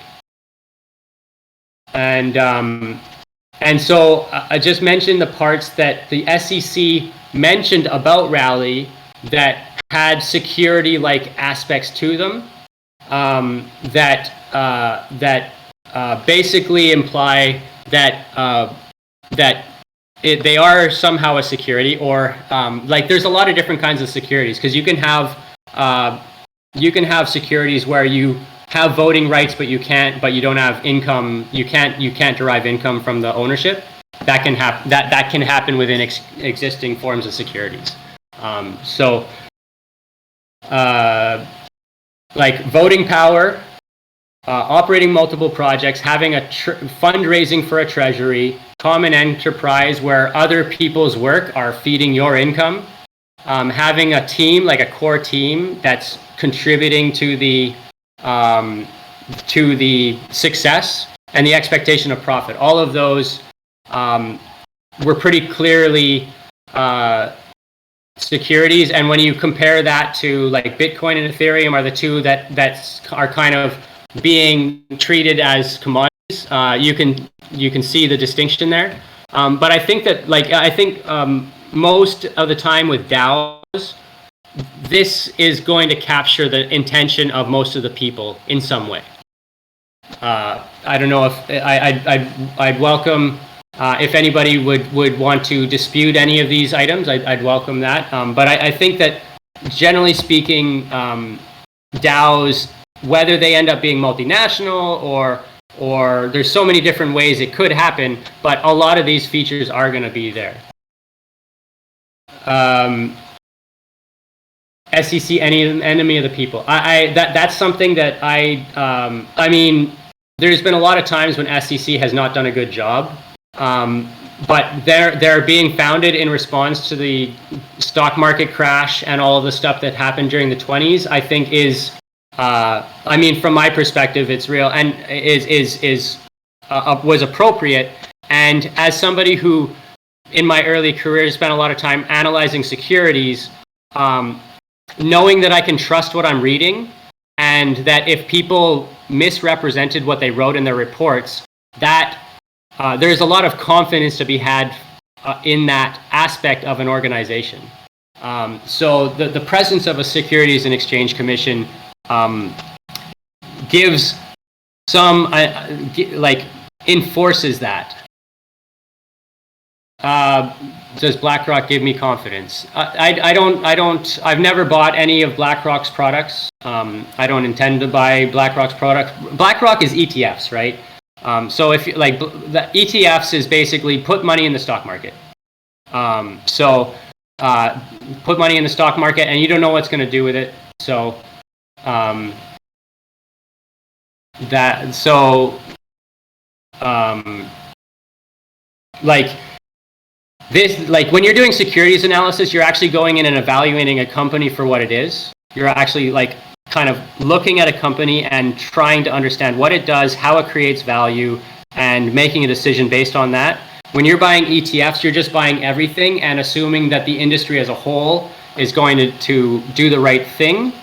And so I just mentioned the parts that the SEC mentioned about Rally that had security-like aspects to them, that basically imply that they are somehow a security, or like there's a lot of different kinds of securities, because you can have securities where you have voting rights, but you don't have income. You can't derive income from the ownership. That can happen within existing forms of securities. Like voting power, operating multiple projects, having a fundraising for a treasury, common enterprise where other people's work are feeding your income, having a team, like a core team that's contributing to the success and the expectation of profit. All of those were pretty clearly securities. And when you compare that to like Bitcoin and Ethereum are the two that are kind of being treated as commodities, you can see the distinction there. But I think that most of the time with DAOs, this is going to capture the intention of most of the people in some way. I don't know if I'd welcome if anybody would want to dispute any of these items. I'd welcome that. But I think that generally speaking, DAOs, whether they end up being multinational or there's so many different ways it could happen, but a lot of these features are going to be there. SEC, enemy of the people. That's something that I mean, there's been a lot of times when SEC has not done a good job, but they're being founded in response to the stock market crash and all of the stuff that happened during the 20s. I think is, I mean, from my perspective, it's real and was appropriate. And as somebody who, in my early career, spent a lot of time analyzing securities, knowing that I can trust what I'm reading, and that if people misrepresented what they wrote in their reports, that there's a lot of confidence to be had in that aspect of an organization. So the presence of a Securities and Exchange Commission gives some, enforces that. Does BlackRock give me confidence? I've never bought any of BlackRock's products. I don't intend to buy BlackRock's products. BlackRock is ETFs, right? So if like the ETFs is basically put money in the stock market. Put money in the stock market and you don't know what's going to do with it. So when you're doing securities analysis, you're actually going in and evaluating a company for what it is. You're actually like kind of looking at a company and trying to understand what it does, how it creates value, and making a decision based on that. When you're buying ETFs, you're just buying everything and assuming that the industry as a whole is going to do the right thing.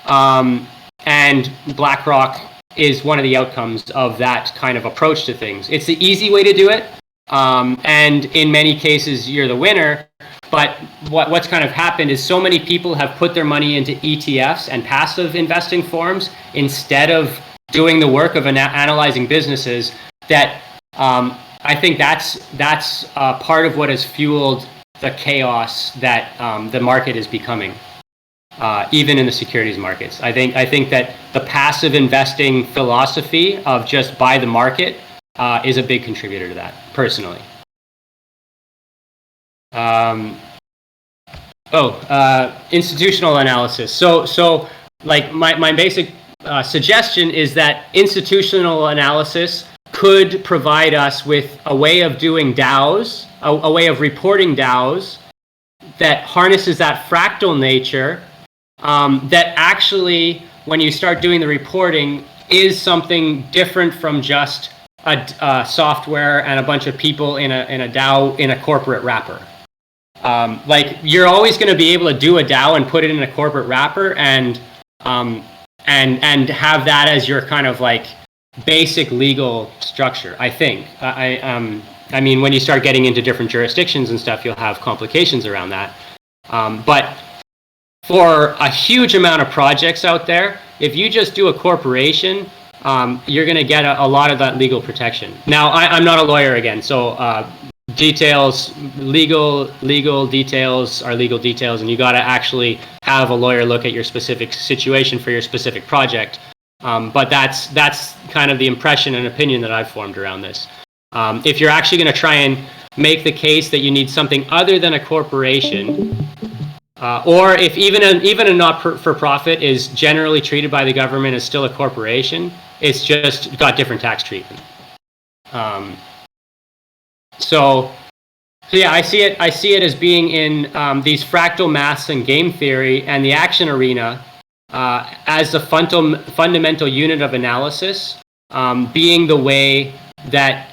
And BlackRock is one of the outcomes of that kind of approach to things. It's the easy way to do it. And in many cases, you're the winner. But what's kind of happened is so many people have put their money into ETFs and passive investing forms instead of doing the work of analyzing businesses that I think that's part of what has fueled the chaos that the market is becoming, even in the securities markets. I think that the passive investing philosophy of just buy the market is a big contributor to that, personally. Institutional analysis. So like my basic suggestion is that institutional analysis could provide us with a way of doing DAOs, a way of reporting DAOs that harnesses that fractal nature, that actually, when you start doing the reporting, is something different from just a software and a bunch of people in a DAO in a corporate wrapper. Like, you're always going to be able to do a DAO and put it in a corporate wrapper and have that as your kind of like basic legal structure, I think. I mean, when you start getting into different jurisdictions and stuff, you'll have complications around that. But for a huge amount of projects out there, if you just do a corporation, you're going to get a lot of that legal protection. Now, I'm not a lawyer again, so details, legal details are legal details, and you got to actually have a lawyer look at your specific situation for your specific project. But that's kind of the impression and opinion that I've formed around this. If you're actually going to try and make the case that you need something other than a corporation, or if even a not-for-profit is generally treated by the government as still a corporation, it's just got different tax treatment. So yeah, I see it as being in these fractal maths and game theory and the action arena as the fundamental unit of analysis, being the way that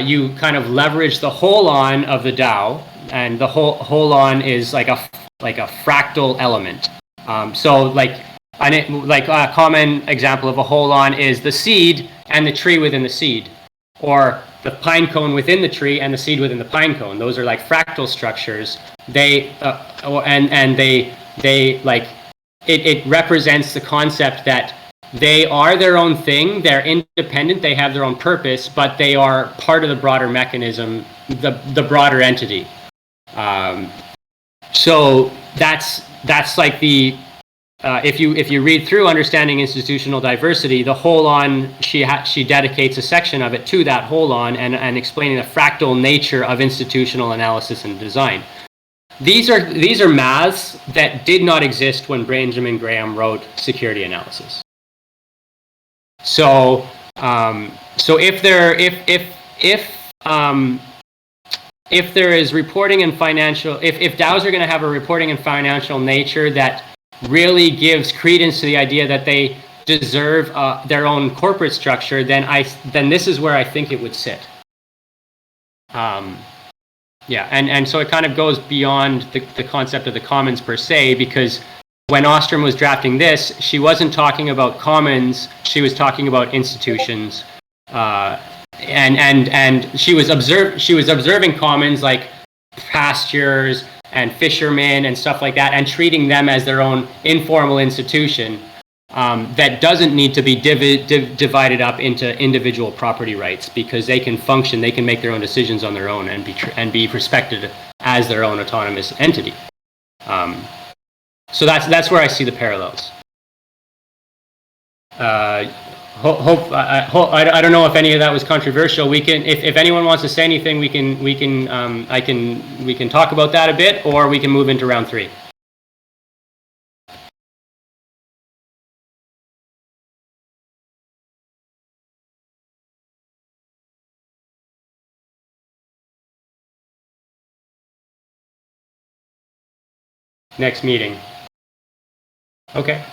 you kind of leverage the hold-on of the DAO, and the hold-on is like a fractal element. So like a common example of a hold-on is the seed and the tree within the seed, or the pine cone within the tree and the seed within the pine cone. Those are like fractal structures. They like it represents the concept that they are their own thing, they're independent, they have their own purpose, but they are part of the broader mechanism, the broader entity. So that's like the if you read through Understanding Institutional Diversity, the hold-on, she dedicates a section of it to that hold-on and explaining the fractal nature of institutional analysis and design. These are maths that did not exist when Benjamin Graham wrote Security Analysis. So if there is reporting and financial, if DAOs are going to have a reporting and financial nature that really gives credence to the idea that they deserve their own corporate structure, then this is where I think it would sit. Yeah, and so it kind of goes beyond the concept of the commons per se, because when Ostrom was drafting this, she wasn't talking about commons, she was talking about institutions. And she was observing commons like pastures and fishermen and stuff like that, and treating them as their own informal institution that doesn't need to be divided up into individual property rights, because they can function, they can make their own decisions on their own and be respected as their own autonomous entity. So that's where I see the parallels. I don't know if any of that was controversial. We can, if anyone wants to say anything, we can talk about that a bit, or we can move into round 3. Next meeting. Okay.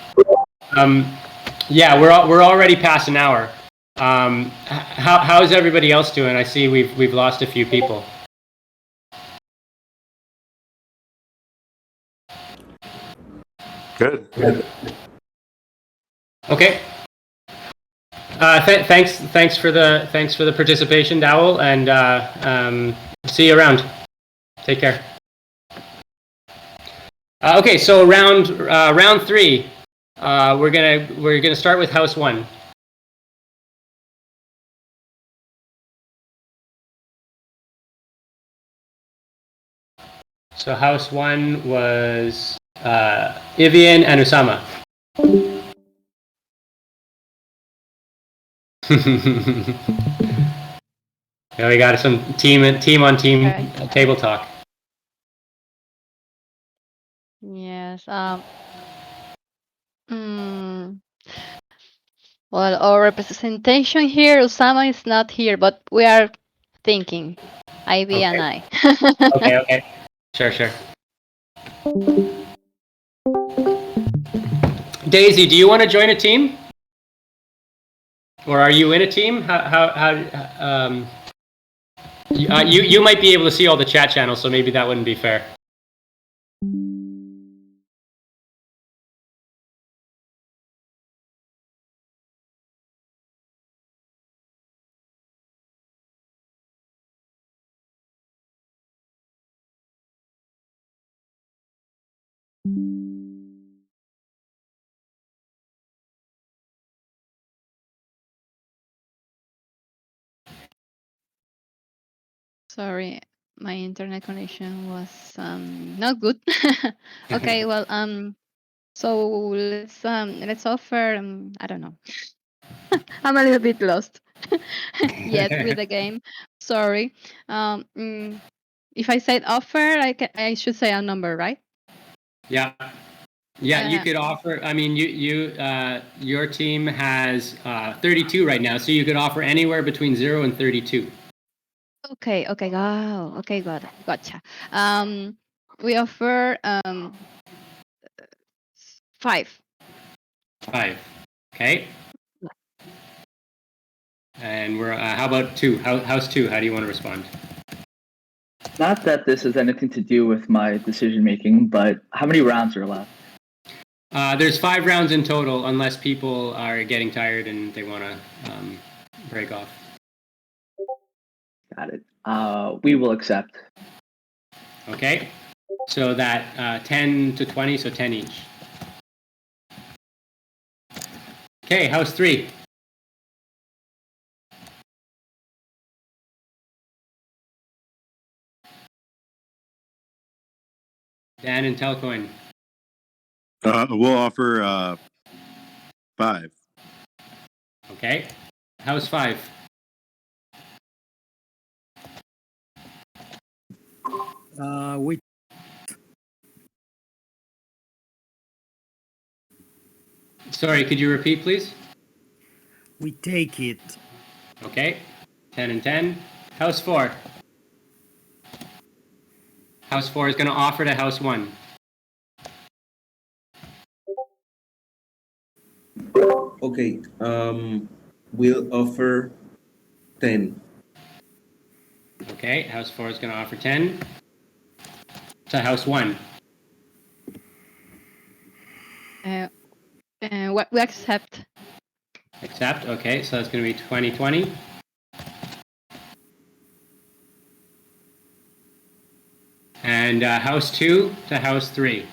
Yeah, we're already past an hour. How's everybody else doing? I see we've lost a few people. Good. Okay. Thanks for the participation, Dowell, and see you around. Take care. Okay, so round 3. We're gonna start with house 1. So house 1 was Ivian and Usama. Yeah, we got some team on team table talk. Yes. Well, our representation here, Usama is not here, but we are thinking, Ivy and I. Okay. Sure. Daisy, do you want to join a team? Or are you in a team? You might be able to see all the chat channels, so maybe that wouldn't be fair. Sorry, my internet connection was not good. Okay, well, so let's offer. I don't know. I'm a little bit lost yet with the game. Sorry. If I said offer, I should say a number, right? Yeah, you could offer. I mean, your team has 32 right now, so you could offer anywhere between 0 and 32. Okay. Oh, okay. Gotcha. We offer 5. 5. Okay. And we're how about 2? House 2? How do you want to respond? Not that this has anything to do with my decision making, but how many rounds are left? There's 5 rounds in total, unless people are getting tired and they want to break off. Got it. We will accept. Okay. So that 10 to 20, so 10 each. Okay, house 3. Dan and Telcoin. We'll offer 5. Okay. House 5. We Sorry, could you repeat, please? we take it. Okay. 10 and 10. House 4. House 4 is going to offer to House 1. Okay. We'll offer 10. Okay. House 4 is going to offer 10 to House 1. What we accept. Accept. Okay, so that's going to be 20-20. And House 2 to House 3.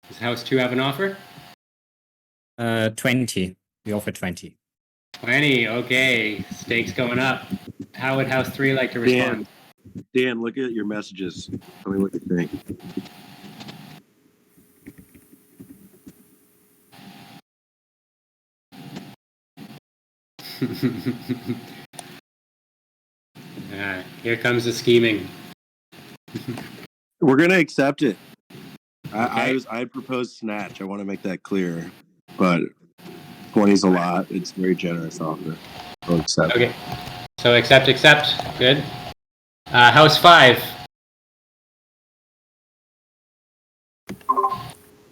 Does House 2 have an offer? 20. We offer 20. 20, okay. Stakes going up. How would House 3 like to respond? Dan, look at your messages. Tell me what you think. Here comes the scheming. We're gonna accept it. Okay. I proposed snatch. I want to make that clear, but 20 is a lot. It's very generous offer. I'll accept. Okay. So accept. Good. House 5.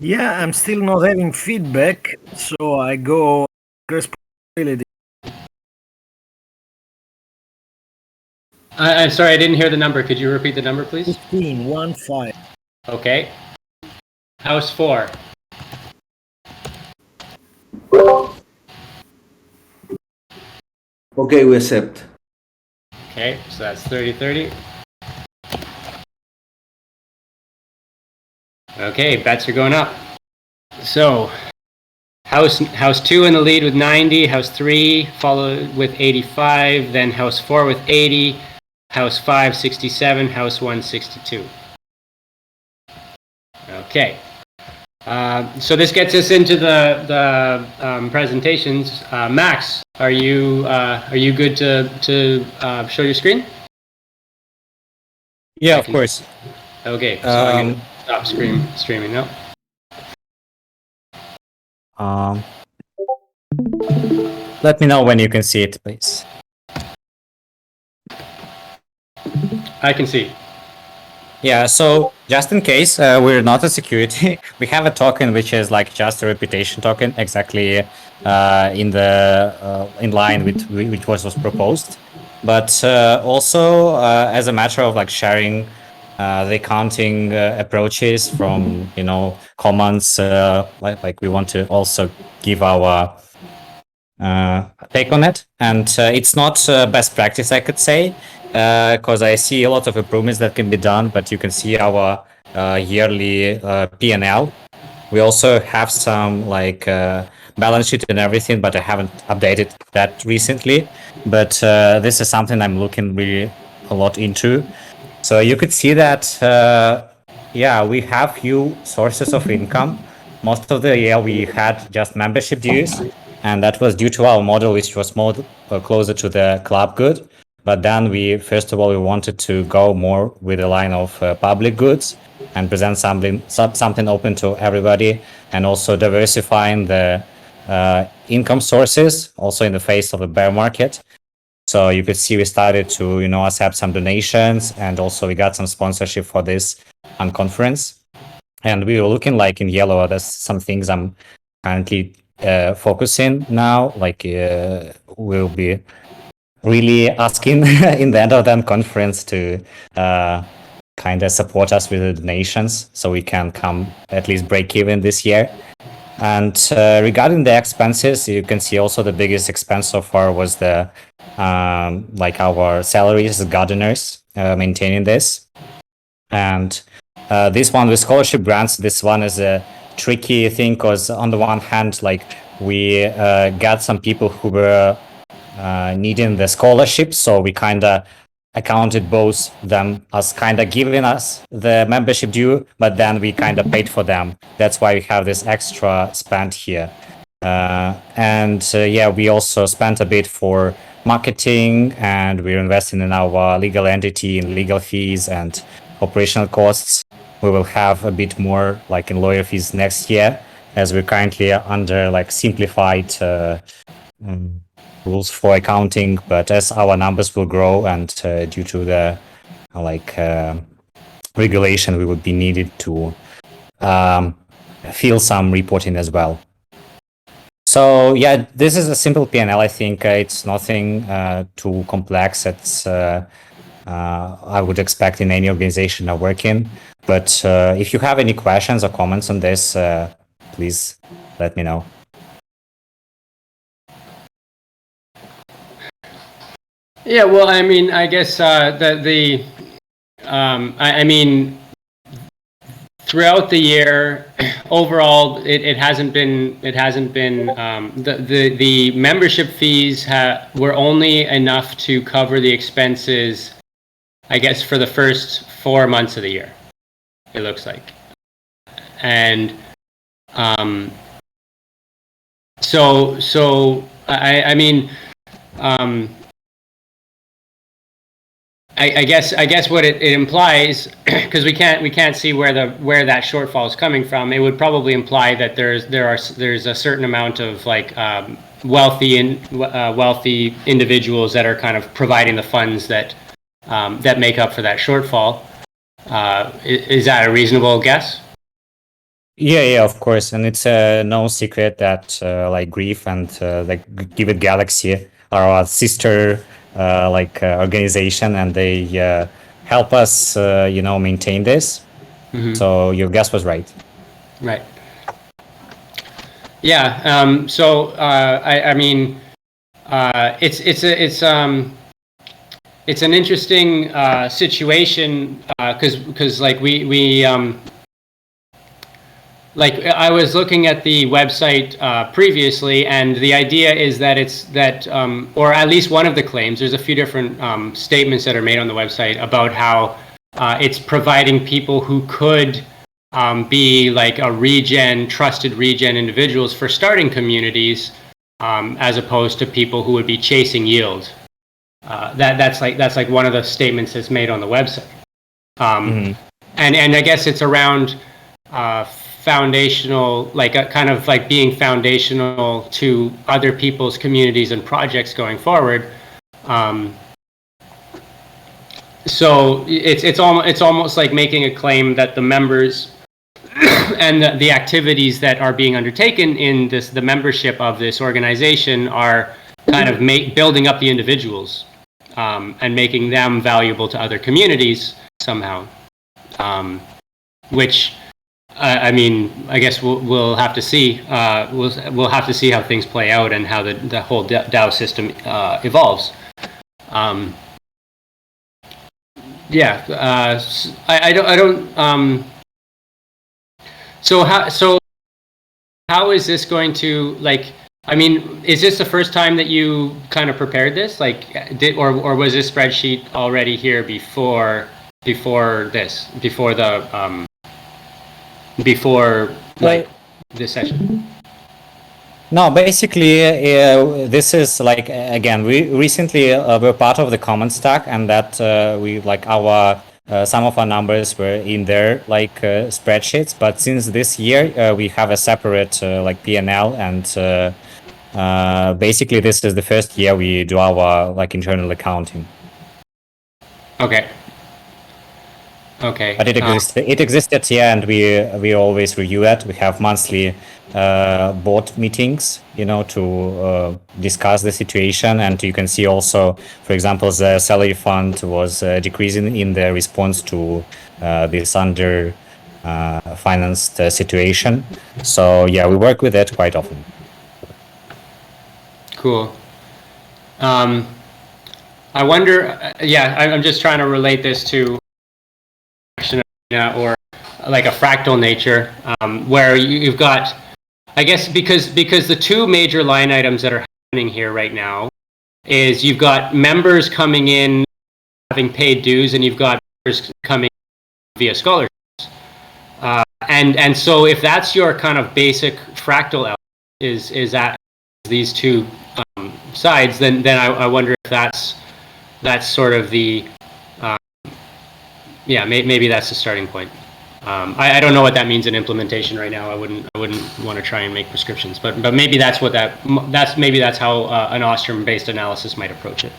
Yeah, I'm still not having feedback, so I go responsibility. I'm sorry, I didn't hear the number. Could you repeat the number, please? 15. Okay. House 4. Okay, we accept. Okay, so that's 30-30. Okay, bets are going up. So, House 2 in the lead with 90, House 3 followed with 85, then House 4 with 80, House 5 67, House 1 62. Okay. So this gets us into the presentations. Max, are you good to show your screen? Yeah, of course. Okay, so I'm gonna stop streaming now. Let me know when you can see it, please. I can see. Yeah, so just in case we're not a security, we have a token which is like just a reputation token, exactly in line with which was proposed. But also as a matter of like sharing the accounting approaches from comments, like we want to also give our take on it, and it's not best practice, I could say, because I see a lot of improvements that can be done. But you can see our yearly P&L. We also have some like balance sheet and everything, but I haven't updated that recently. But this is something I'm looking really a lot into. So you could see that yeah, we have few sources of income. Most of the year we had just membership dues, and that was due to our model, which was more closer to the club good. But then first of all, we wanted to go more with a line of public goods and present something open to everybody, and also diversifying the income sources, also in the face of the bear market. So you could see we started to accept some donations, and also we got some sponsorship for this Unconference. And we were looking like in yellow. There's some things I'm currently focusing now. Like we'll be really asking in the end of the conference to kind of support us with the donations, so we can come at least break even this year. And regarding the expenses, you can see also the biggest expense so far was the like our salaries as gardeners, maintaining this. And this one with scholarship grants, this one is a tricky thing, because on the one hand, like we got some people who were needing the scholarship, so we kind of accounted both them as kind of giving us the membership due, but then we kind of paid for them. That's why we have this extra spend here. And yeah, we also spent a bit for marketing, and we're investing in our legal entity, in legal fees and operational costs. We will have a bit more like in lawyer fees next year, as we're currently under like simplified rules for accounting. But as our numbers will grow, and due to the like regulation, we would be needed to fill some reporting as well. So yeah, this is a simple P&L. I think it's nothing too complex. It's I would expect in any organization I work in. But if you have any questions or comments on this, please let me know. Yeah, well, I mean, I guess I mean, throughout the year, overall, it hasn't been the membership fees were only enough to cover the expenses, I guess, for the first 4 months of the year, it looks like. And so I mean, I guess what it implies, because we can't see where that shortfall is coming from. It would probably imply that there's a certain amount of like wealthy individuals that are kind of providing the funds that make up for that shortfall. Is that a reasonable guess? Yeah, of course, and it's no secret that like Grief and like Give It Galaxy are our sister organization, and they help us, maintain this. So your guess was right. Right. Yeah. I mean, it's an interesting situation because like like I was looking at the website previously, and the idea is that or at least one of the claims. There's a few different statements that are made on the website about how it's providing people who could be like trusted regen individuals for starting communities, as opposed to people who would be chasing yield. That's like one of the statements that's made on the website. And I guess it's around foundational, like kind of like being foundational to other people's communities and projects going forward. So it's almost like making a claim that the members and the activities that are being undertaken in the membership of this organization are kind of building up the individuals and making them valuable to other communities somehow, which I mean, I guess we'll have to see. We'll have to see how things play out and how the whole DAO system evolves. I don't. So how is this going to, like? I mean, is this the first time that you kind of prepared this? Like, or was this spreadsheet already here before this session? No, basically, this is like, again, we recently were part of the common stack, and that we like our some of our numbers were in their spreadsheets. But since this year, we have a separate like P&L, and basically this is the first year we do our like internal accounting. Okay. But it existed, yeah, and we always review it. We have monthly board meetings, to discuss the situation, and you can see also, for example, the salary fund was decreasing in the response to this under financed situation. So yeah, we work with it quite often. Cool. I wonder. I'm just trying to relate this to or like a fractal nature, where you've got, I guess, because the two major line items that are happening here right now is you've got members coming in having paid dues, and you've got members coming via scholarships. And so if that's your kind of basic fractal element, is that these two sides, then I wonder if that's sort of the maybe that's the starting point. I don't know what that means in implementation right now. I wouldn't want to try and make prescriptions, but maybe that's how an Ostrom-based analysis might approach it.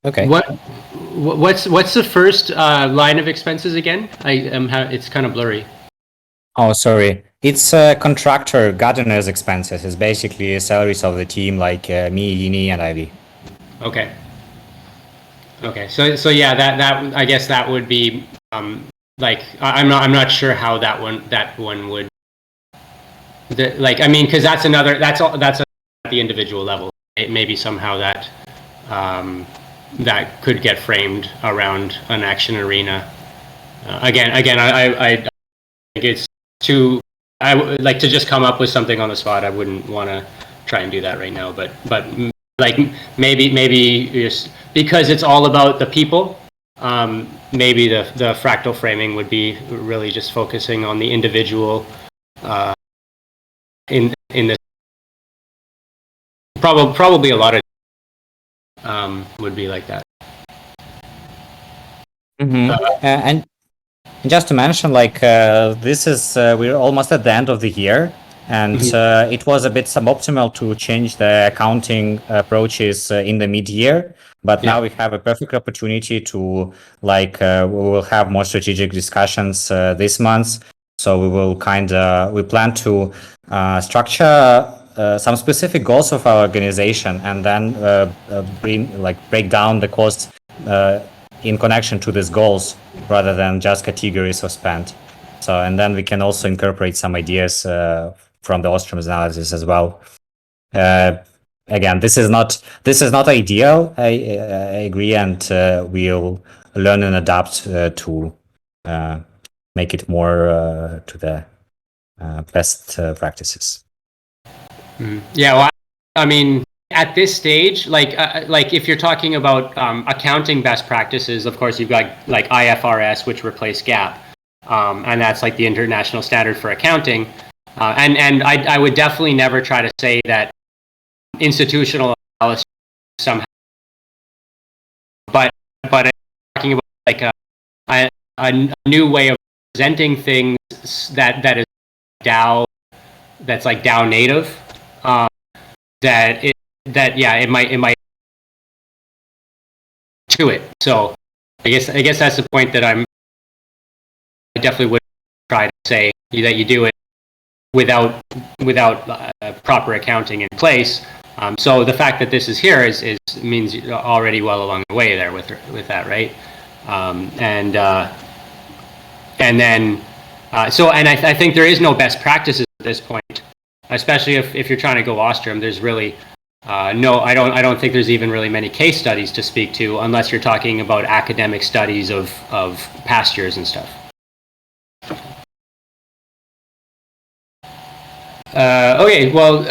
Okay. What's the first line of expenses again? It's kind of blurry. Oh, sorry. It's contractor gardener's expenses. It's basically salaries of the team, like me, Yini, and Ivy. Okay. So yeah, that I guess that would be like I'm not sure how that one would. Because that's at the individual level. Maybe somehow that that could get framed around an action arena. Again, I think it's too. I would like to just come up with something on the spot. I wouldn't want to try and do that right now. But like maybe just because it's all about the people. Maybe the fractal framing would be really just focusing on the individual. In this, probably a lot of would be like that. And just to mention, this is we're almost at the end of the year, And it was a bit suboptimal to change the accounting approaches in the mid-year. But now we have a perfect opportunity to we will have more strategic discussions this month. So we plan to structure some specific goals of our organization and then break down the costs in connection to these goals rather than just categories of spend. So, and then we can also incorporate some ideas from the Ostrom's analysis as well. Again, this is not ideal. I agree, and we'll learn and adapt to make it more to the best practices. Yeah, well, I mean, at this stage, like if you're talking about accounting best practices, of course, you've got like IFRS, which replaced GAAP, and that's like the international standard for accounting. And I would definitely never try to say that institutional analysis somehow, but I'm talking about like a new way of presenting things that is DAO, that's like DAO native. It might to it. So I guess that's the point that I definitely would try to say that you do it without proper accounting in place. So the fact that this is here is means you're already well along the way there with that, right? And I think there is no best practices at this point, especially if you're trying to go Ostrom. There's really I don't think there's even really many case studies to speak to unless you're talking about academic studies of pastures and stuff. Okay, well,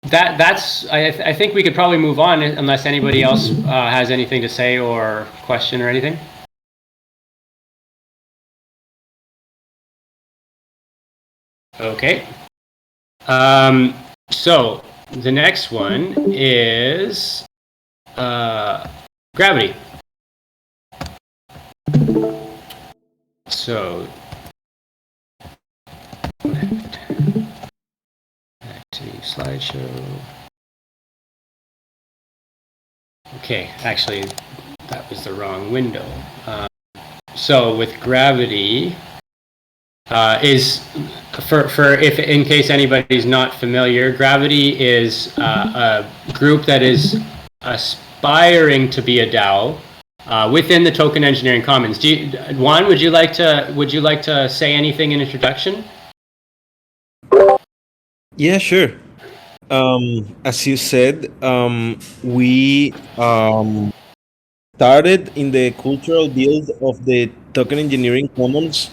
that's. I think we could probably move on unless anybody else has anything to say or question or anything. Okay. So the next one is gravity. So back to slideshow. Okay, actually, that was the wrong window. So with gravity, is for if in case anybody's not familiar, gravity is a group that is aspiring to be a DAO within the Token Engineering Commons. Juan, would you like to say anything in introduction? Yeah, sure. As you said, we started in the cultural build of the Token Engineering Commons,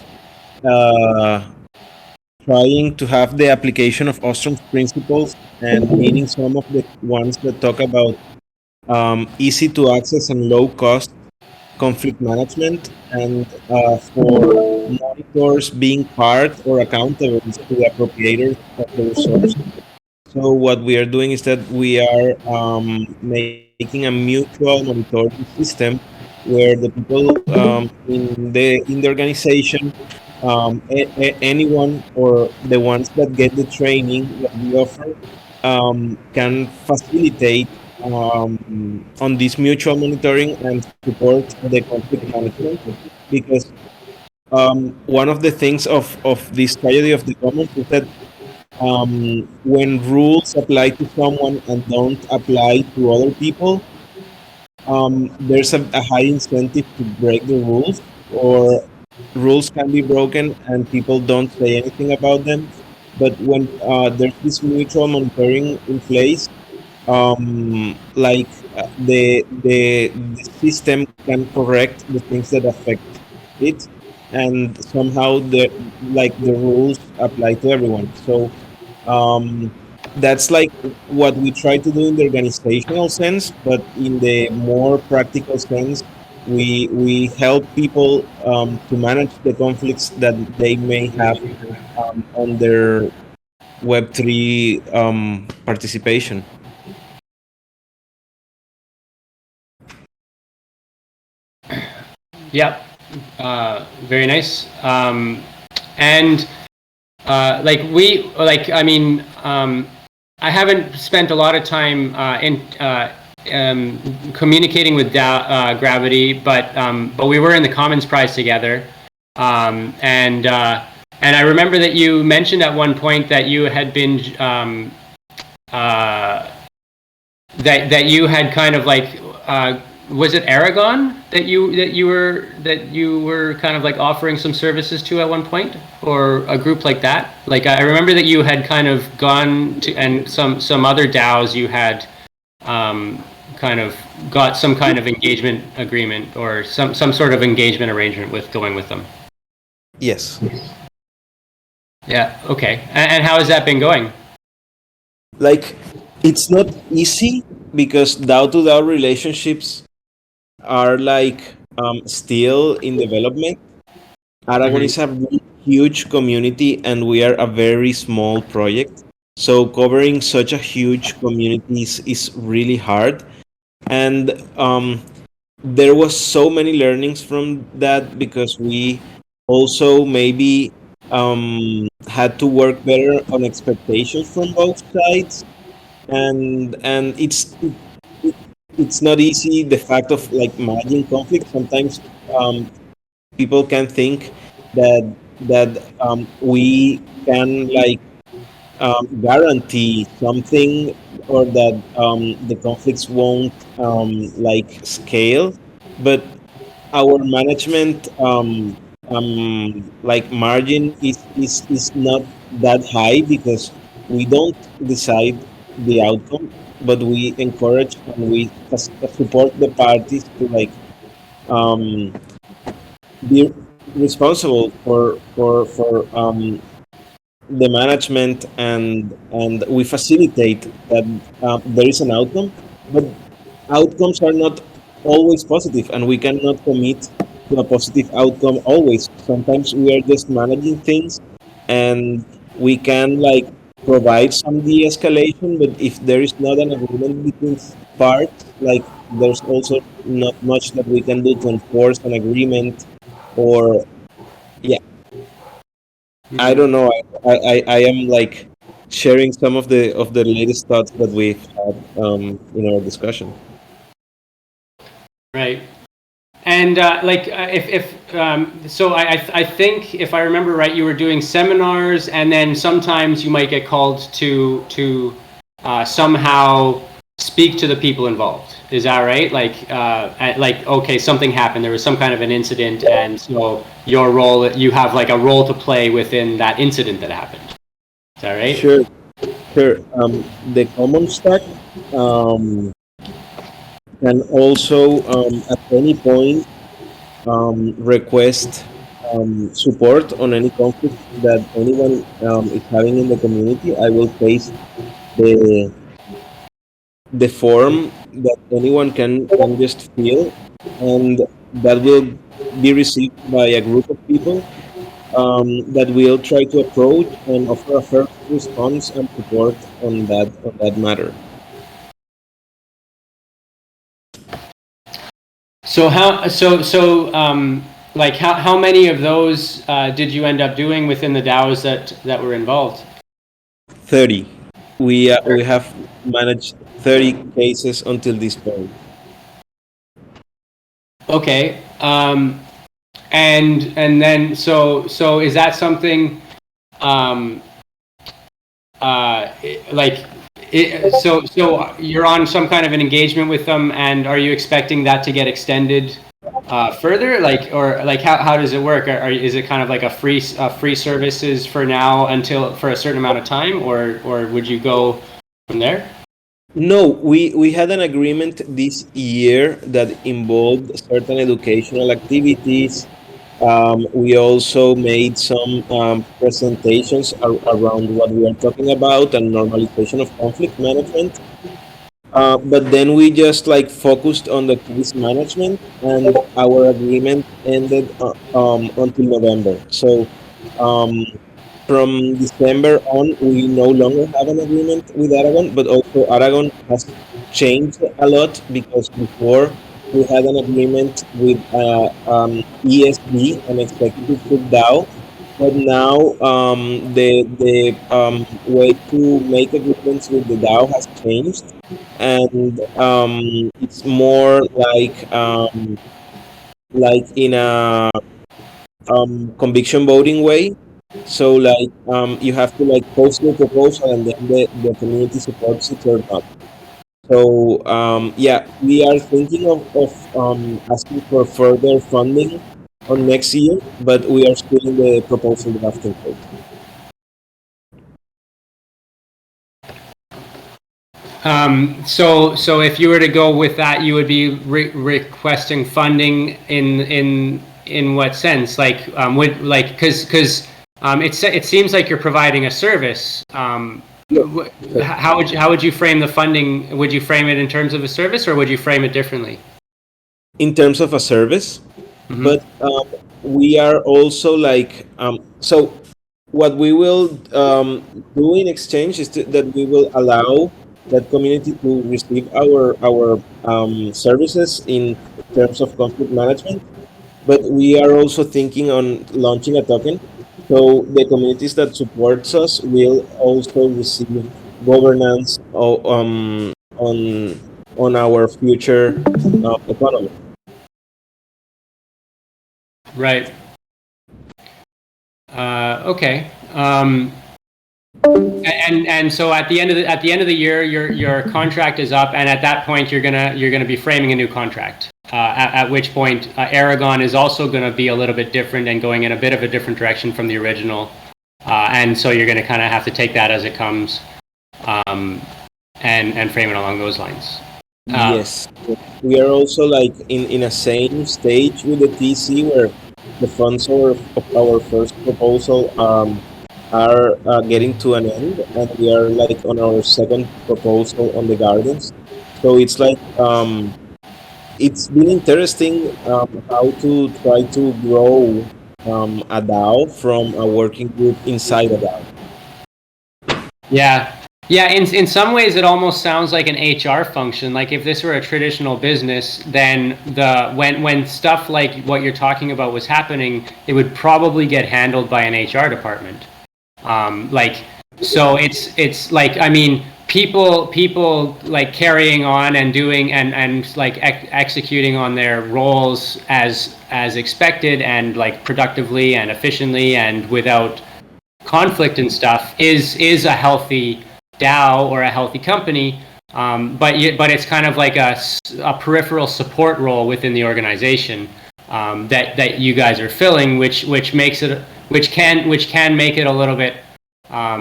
trying to have the application of Ostrom's principles and meeting some of the ones that talk about easy to access and low cost conflict management, and for monitors being part or accountable to the appropriators of the resource. So what we are doing is that we are making a mutual monitoring system where the people in the organization, anyone or the ones that get the training that we offer, can facilitate on this mutual monitoring and support the conflict management, because one of the things of this tragedy of the commons is that when rules apply to someone and don't apply to other people, there's a high incentive to break the rules, or rules can be broken and people don't say anything about them. But when there's this mutual monitoring in place, the system can correct the things that affect it, and somehow the rules apply to everyone. So that's like what we try to do in the organizational sense, but in the more practical sense, we help people to manage the conflicts that they may have on their Web3 participation. Yep, very nice. And I haven't spent a lot of time communicating with Gravity, but we were in the Commons Prize together, and I remember that you mentioned at one point that you had been that you had kind of like was it Aragon that you were kind of like offering some services to at one point, or a group like that? Like I remember that you had kind of gone to, and some other DAOs you had kind of got some kind of engagement agreement or some sort of engagement arrangement with going with them. Yes. Yeah. Okay. And how has that been going? Like, it's not easy because DAO to DAO relationships are like still in development. Aragon is a really huge community and we are a very small project. So covering such a huge community is really hard. And there was so many learnings from that because we also maybe had to work better on expectations from both sides. And it's not easy, the fact of like managing conflict. Sometimes people can think that we can like guarantee something, or that the conflicts won't like scale, but our management like margin is not that high because we don't decide the outcome, but we encourage and we support the parties to like be responsible for the management, and we facilitate that there is an outcome, but outcomes are not always positive and we cannot commit to a positive outcome always. Sometimes we are just managing things and we can like provide some de-escalation, but if there is not an agreement between parts, like there's also not much that we can do to enforce an agreement, or yeah. I don't know. I am like sharing some of the latest thoughts that we've had in our discussion. Right. And so I think if I remember right, you were doing seminars, and then sometimes you might get called to somehow speak to the people involved. Is that right? Like okay, something happened. There was some kind of an incident, and so your role, you have like a role to play within that incident that happened. Is that right? Sure. The common stack can also at any point request support on any conflict that anyone is having in the community. I will paste the form that anyone can just fill, and that will be received by a group of people that will try to approach and offer a first response and support on that matter. So how many of those did you end up doing within the DAOs that were involved? 30. We have managed 30 cases until this point. Okay. And then so is that something so you're on some kind of an engagement with them, and are you expecting that to get extended further, how does it work? Is it kind of like a free services for now until for a certain amount of time, or would you go from there? No, we had an agreement this year that involved certain educational activities. We also made some presentations around what we are talking about and normalization of conflict management. But then we just like focused on the case management, and our agreement ended until November. So from December on, we no longer have an agreement with Aragon, but also Aragon has changed a lot, because before we had an agreement with ESD, an executive group DAO, but now the way to make agreements with the DAO has changed, and it's more like in a conviction voting way. So you have to post your proposal, and then the community supports it or not. So yeah, we are thinking of asking for further funding on next year, but we are still in the proposal drafting phase. So if you were to go with that, you would be requesting funding in what sense? Because it seems like you're providing a service. How would you frame the funding? Would you frame it in terms of a service, or would you frame it differently? In terms of a service, Mm-hmm. but we are also so what we will do in exchange is that we will allow that community to receive our services in terms of conflict management, but we are also thinking on launching a token, so the communities that supports us will also receive governance on our future economy. Right. Okay. And so at the end of the year, your contract is up, and at that point, you're gonna be framing a new contract. At which point, Aragon is also gonna be a little bit different and going in a bit of a different direction from the original, and so you're gonna kind of have to take that as it comes, and frame it along those lines. Yes, we are also in a same stage with the TC where the funds of our first proposal are getting to an end, and we are on our second proposal on the gardens. So it's it's been interesting how to try to grow a DAO from a working group inside a DAO. Yeah. Yeah, in some ways it almost sounds like an HR function. Like if this were a traditional business, then when stuff like what you're talking about was happening, it would probably get handled by an HR department. So it's like, I mean, people like carrying on and doing and executing on their roles as expected and productively and efficiently and without conflict and stuff is a healthy DAO or a healthy company, but it's kind of like a peripheral support role within the organization that you guys are filling, which can make it a little bit I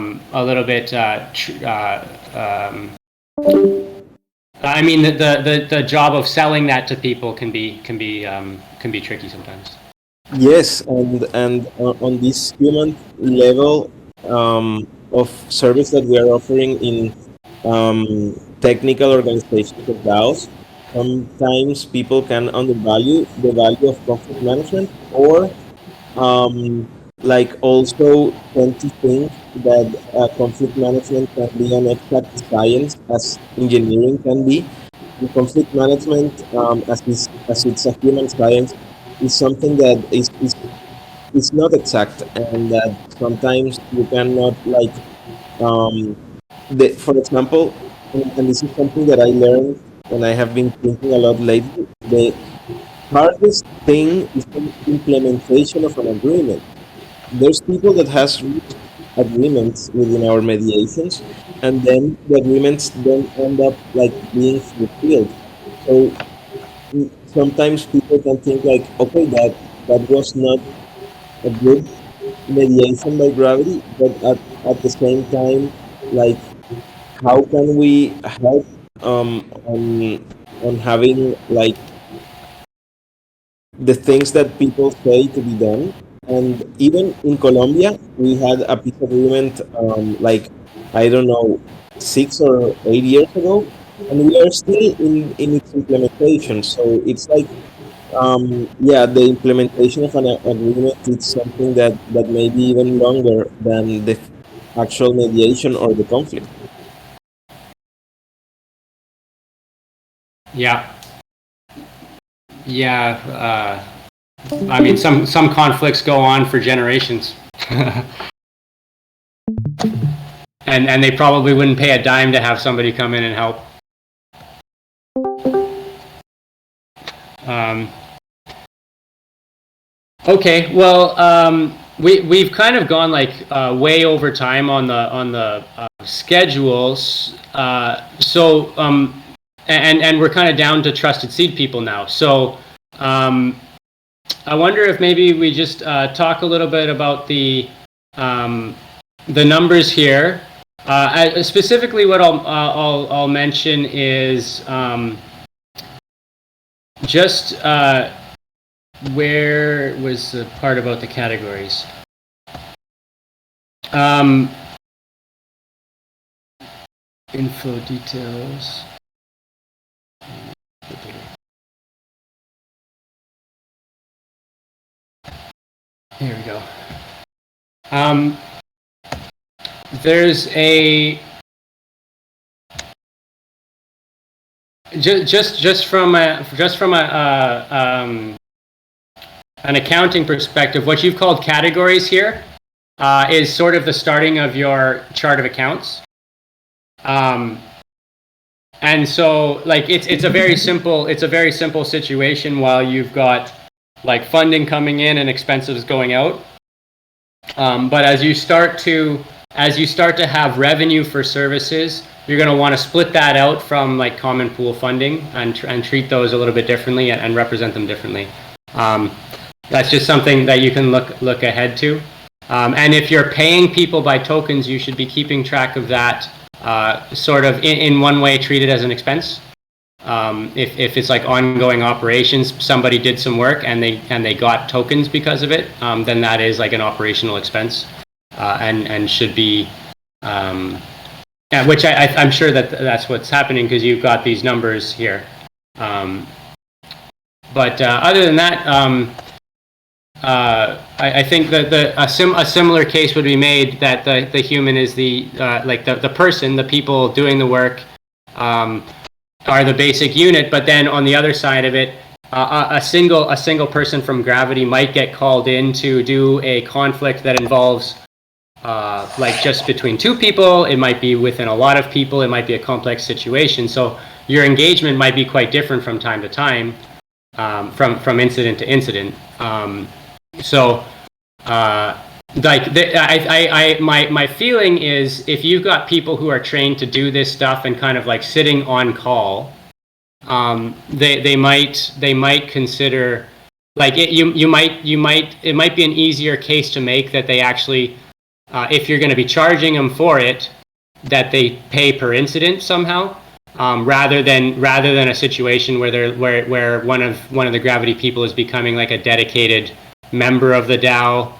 mean, the job of selling that to people can be tricky sometimes. Yes, and on this human level of service that we are offering in technical organizations of DAOs, sometimes people can undervalue the value of conflict management, or also tend to think that conflict management can be an exact science as engineering can be. And conflict management, as it's a human science, is something that is not exact, and that sometimes you cannot for example, and this is something that I learned and I have been thinking a lot lately. The hardest thing is the implementation of an agreement. There's people that has reached agreements within our mediations, and then the agreements don't end up being fulfilled. So sometimes people can think okay, that was not a good mediation by gravity, but at the same time, how can we help on having the things that people say to be done? And even in Colombia, we had a peace agreement I don't know, 6 or 8 years ago, and we are still in its implementation. So it's yeah, the implementation of an agreement is something that may be even longer than the actual mediation or the conflict. Yeah. Yeah. I mean, some conflicts go on for generations. and they probably wouldn't pay a dime to have somebody come in and help. Okay, well, we've kind of gone like way over time on the schedules. And we're kind of down to trusted seed people now. So I wonder if maybe we just talk a little bit about the numbers here. Specifically, what I'll mention is just where was the part about the categories? Info details. Here we go. There's a just from an accounting perspective, what you've called categories here is sort of the starting of your chart of accounts. And so like it's a very simple situation while you've got like funding coming in and expenses going out. But as you start to have revenue for services, you're going to want to split that out from like common pool funding and treat those a little bit differently and represent them differently. That's just something that you can look ahead to. And if you're paying people by tokens, you should be keeping track of that sort of in one way, treated as an expense. If it's like ongoing operations, somebody did some work and they got tokens because of it, then that is like an operational expense, and should be, which I'm sure that's what's happening because you've got these numbers here. But other than that, I think that a similar case would be made that the human is the person, the people doing the work, are the basic unit, but then on the other side of it, a single person from Gravity might get called in to do a conflict that involves like just between two people. It might be within a lot of people. It might be a complex situation. So your engagement might be quite different from time to time, from incident to incident. My feeling is if you've got people who are trained to do this stuff and kind of like sitting on call, they might consider like it might be an easier case to make that they actually, if you're going to be charging them for it, that they pay per incident somehow, rather than a situation where one of the Gravity people is becoming like a dedicated member of the DAO,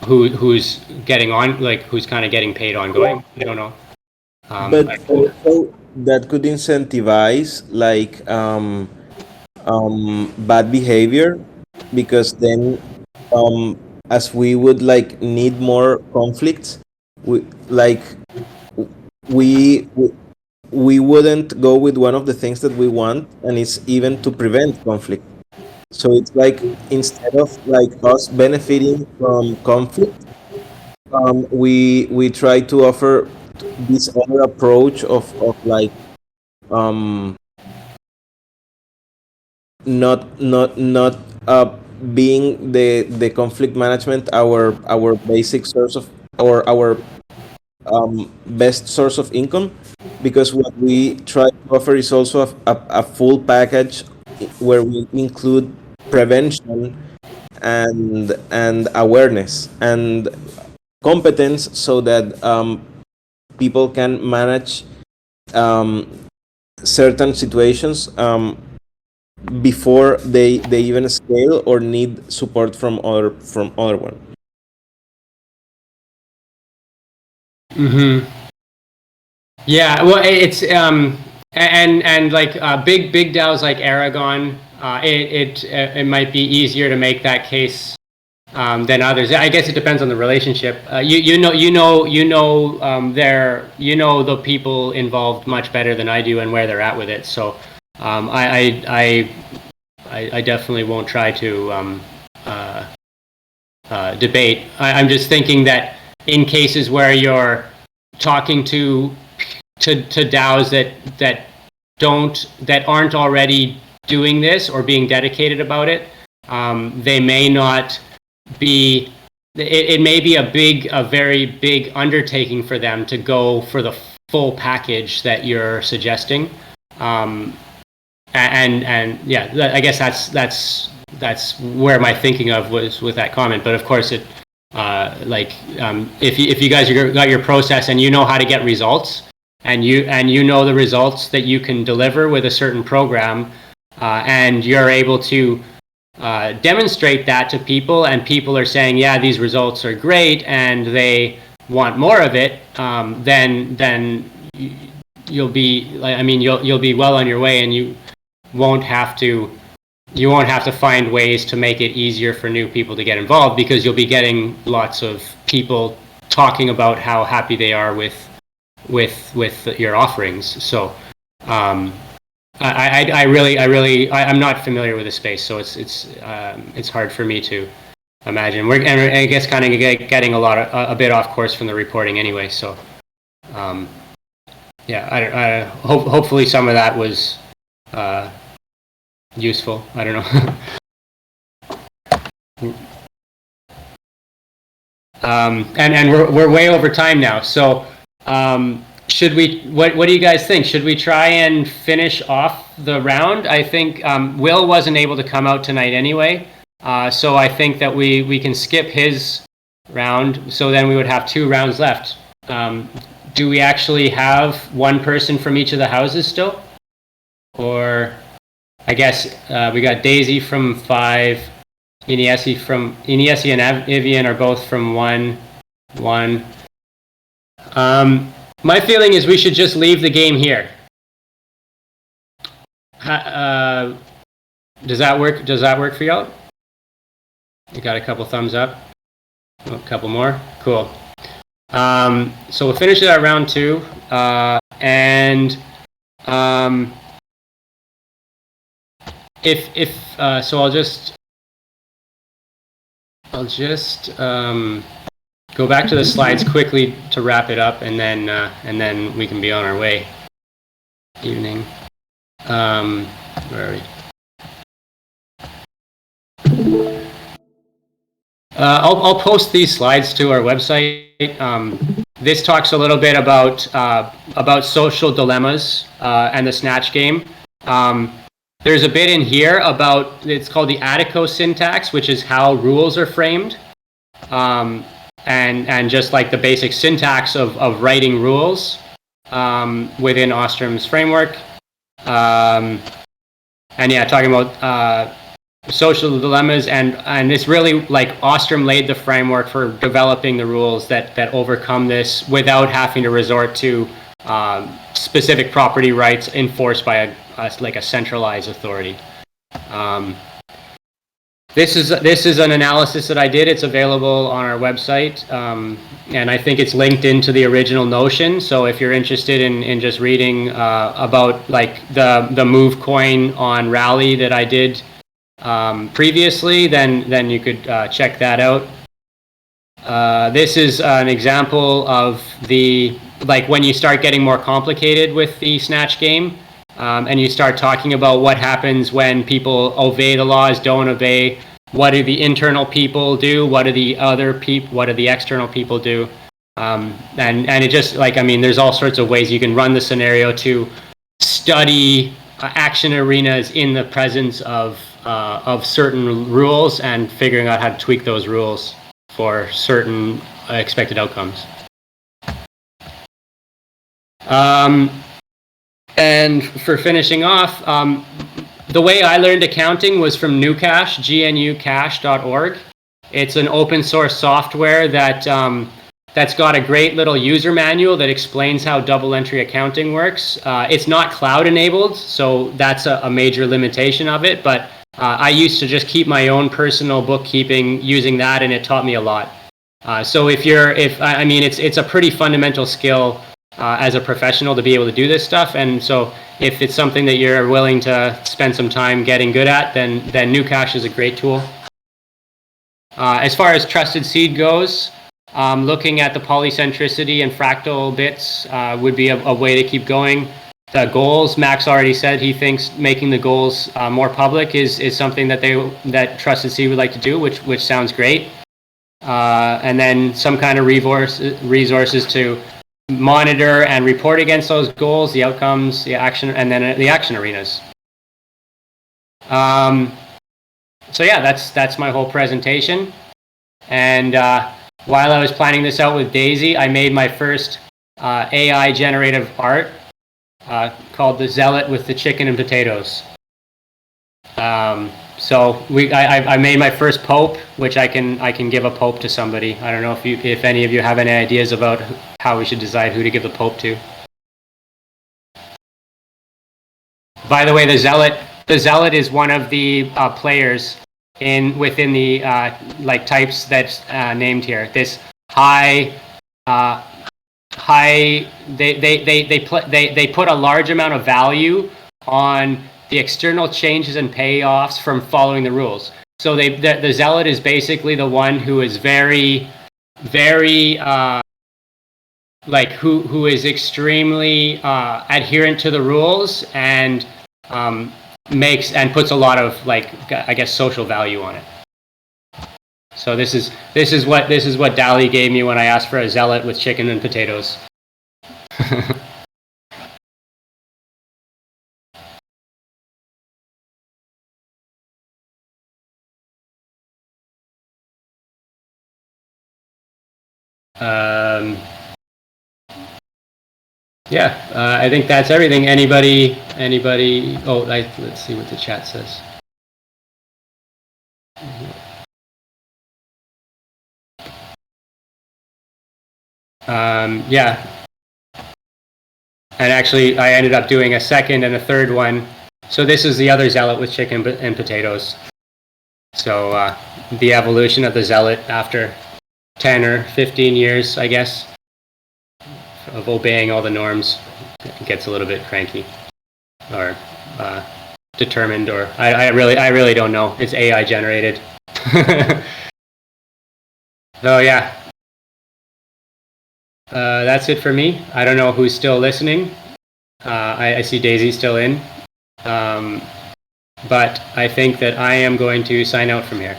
who's getting on, like who's kind of getting paid ongoing. I don't know. But also that could incentivize like bad behavior, because then as we would like need more conflicts, we wouldn't go with one of the things that we want, and it's even to prevent conflict. So it's like instead of like us benefiting from conflict, we try to offer this other approach of like not being the conflict management our basic source of, or our best source of income, because what we try to offer is also a full package where we include prevention and awareness and competence, so that people can manage certain situations before they even scale or need support from other one. Mm-hmm. Yeah, well, it's and like big DAOs like Aragon, it might be easier to make that case than others. I guess it depends on the relationship. You know the people involved much better than I do and where they're at with it. So I definitely won't try to debate. I'm just thinking that in cases where you're talking to DAOs that aren't already doing this or being dedicated about it, they may not be. It may be a very big undertaking for them to go for the full package that you're suggesting, and yeah, I guess that's where my thinking of was with that comment. But of course, if you guys got your process and you know how to get results, and you know the results that you can deliver with a certain program, and you're able to demonstrate that to people, and people are saying, yeah, these results are great, and they want more of it, then you'll be you'll be well on your way, and you won't have to find ways to make it easier for new people to get involved, because you'll be getting lots of people talking about how happy they are with your offerings. So I'm not familiar with the space, so it's hard for me to imagine. And I guess kind of getting a bit off course from the reporting anyway. So yeah, hopefully some of that was useful. I don't know. And we're way over time now, so. Should we? What do you guys think? Should we try and finish off the round? I think Will wasn't able to come out tonight anyway, so I think that we can skip his round. So then we would have 2 rounds left. Do we actually have one person from each of the houses still? Or I guess we got Daisy from 5, Iniesi and Evian are both from 1. My feeling is we should just leave the game here. Does that work? Does that work for y'all? You got a couple thumbs up. A couple more. Cool. So we'll finish it at round 2, and so I'll just go back to the slides quickly to wrap it up, and then we can be on our way. Evening. Where are we? I'll post these slides to our website. This talks a little bit about social dilemmas and the Snatch game. There's a bit in here about, it's called the Attico syntax, which is how rules are framed. And just like the basic syntax of writing rules within Ostrom's framework. And yeah, talking about social dilemmas, and it's really like Ostrom laid the framework for developing the rules that overcome this without having to resort to specific property rights enforced by a centralized authority. This is an analysis that I did. It's available on our website, and I think it's linked into the original Notion. So if you're interested in just reading about like the move coin on Rally that I did previously, then you could check that out. This is an example of when you start getting more complicated with the Snatch game. And you start talking about what happens when people obey the laws, don't obey. What do the internal people do? What do the other people? What do the external people do? And it just there's all sorts of ways you can run the scenario to study action arenas in the presence of certain rules and figuring out how to tweak those rules for certain expected outcomes. And for finishing off, the way I learned accounting was from Nucash, gnucash.org. It's an open source software that's got a great little user manual that explains how double entry accounting works. It's not cloud enabled, so that's a major limitation of it, but I used to just keep my own personal bookkeeping using that, and it taught me a lot. So it's a pretty fundamental skill as a professional to be able to do this stuff, and so if it's something that you're willing to spend some time getting good at, then Nucash is a great tool. As far as trusted seed goes, looking at the polycentricity and fractal bits would be a way to keep going. The goals, Max already said he thinks making the goals more public is something that trusted seed would like to do, which sounds great. And then some kind of resources to monitor and report against those goals, the outcomes, the action, and then the action arenas. So yeah, that's my whole presentation. And while I was planning this out with Daisy, I made my first AI generative art called The Zealot with the Chicken and Potatoes. So I made my first pope, which I can give a pope to somebody. I don't know if any of you have any ideas about how we should decide who to give the pope to. By the way, the zealot is one of the players within the like types that's named here. This high. They put a large amount of value on the external changes and payoffs from following the rules. So the zealot is basically the one who is very like who is extremely adherent to the rules and makes and puts a lot of, like, I guess, social value on it. So this is what Dali gave me when I asked for a zealot with chicken and potatoes. Yeah, I think that's everything. Anybody? Oh, let's see what the chat says. Yeah. And actually, I ended up doing a second and a third one. So this is the other zealot with chicken and potatoes. So the evolution of the zealot after 10 or 15 years, I guess, of obeying all the norms, gets a little bit cranky or determined, or I really don't know. It's AI generated. So yeah, that's it for me. I don't know who's still listening. I see Daisy still in, but I think that I am going to sign out from here.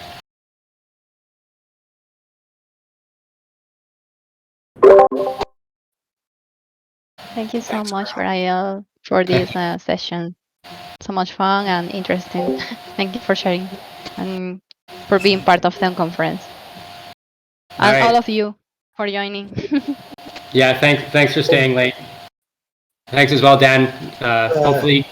Thank you so much, Graial, for this session. So much fun and interesting. Thank you for sharing and for being part of the conference. And all of you for joining. Yeah, thanks for staying late. Thanks as well, Dan. Hopefully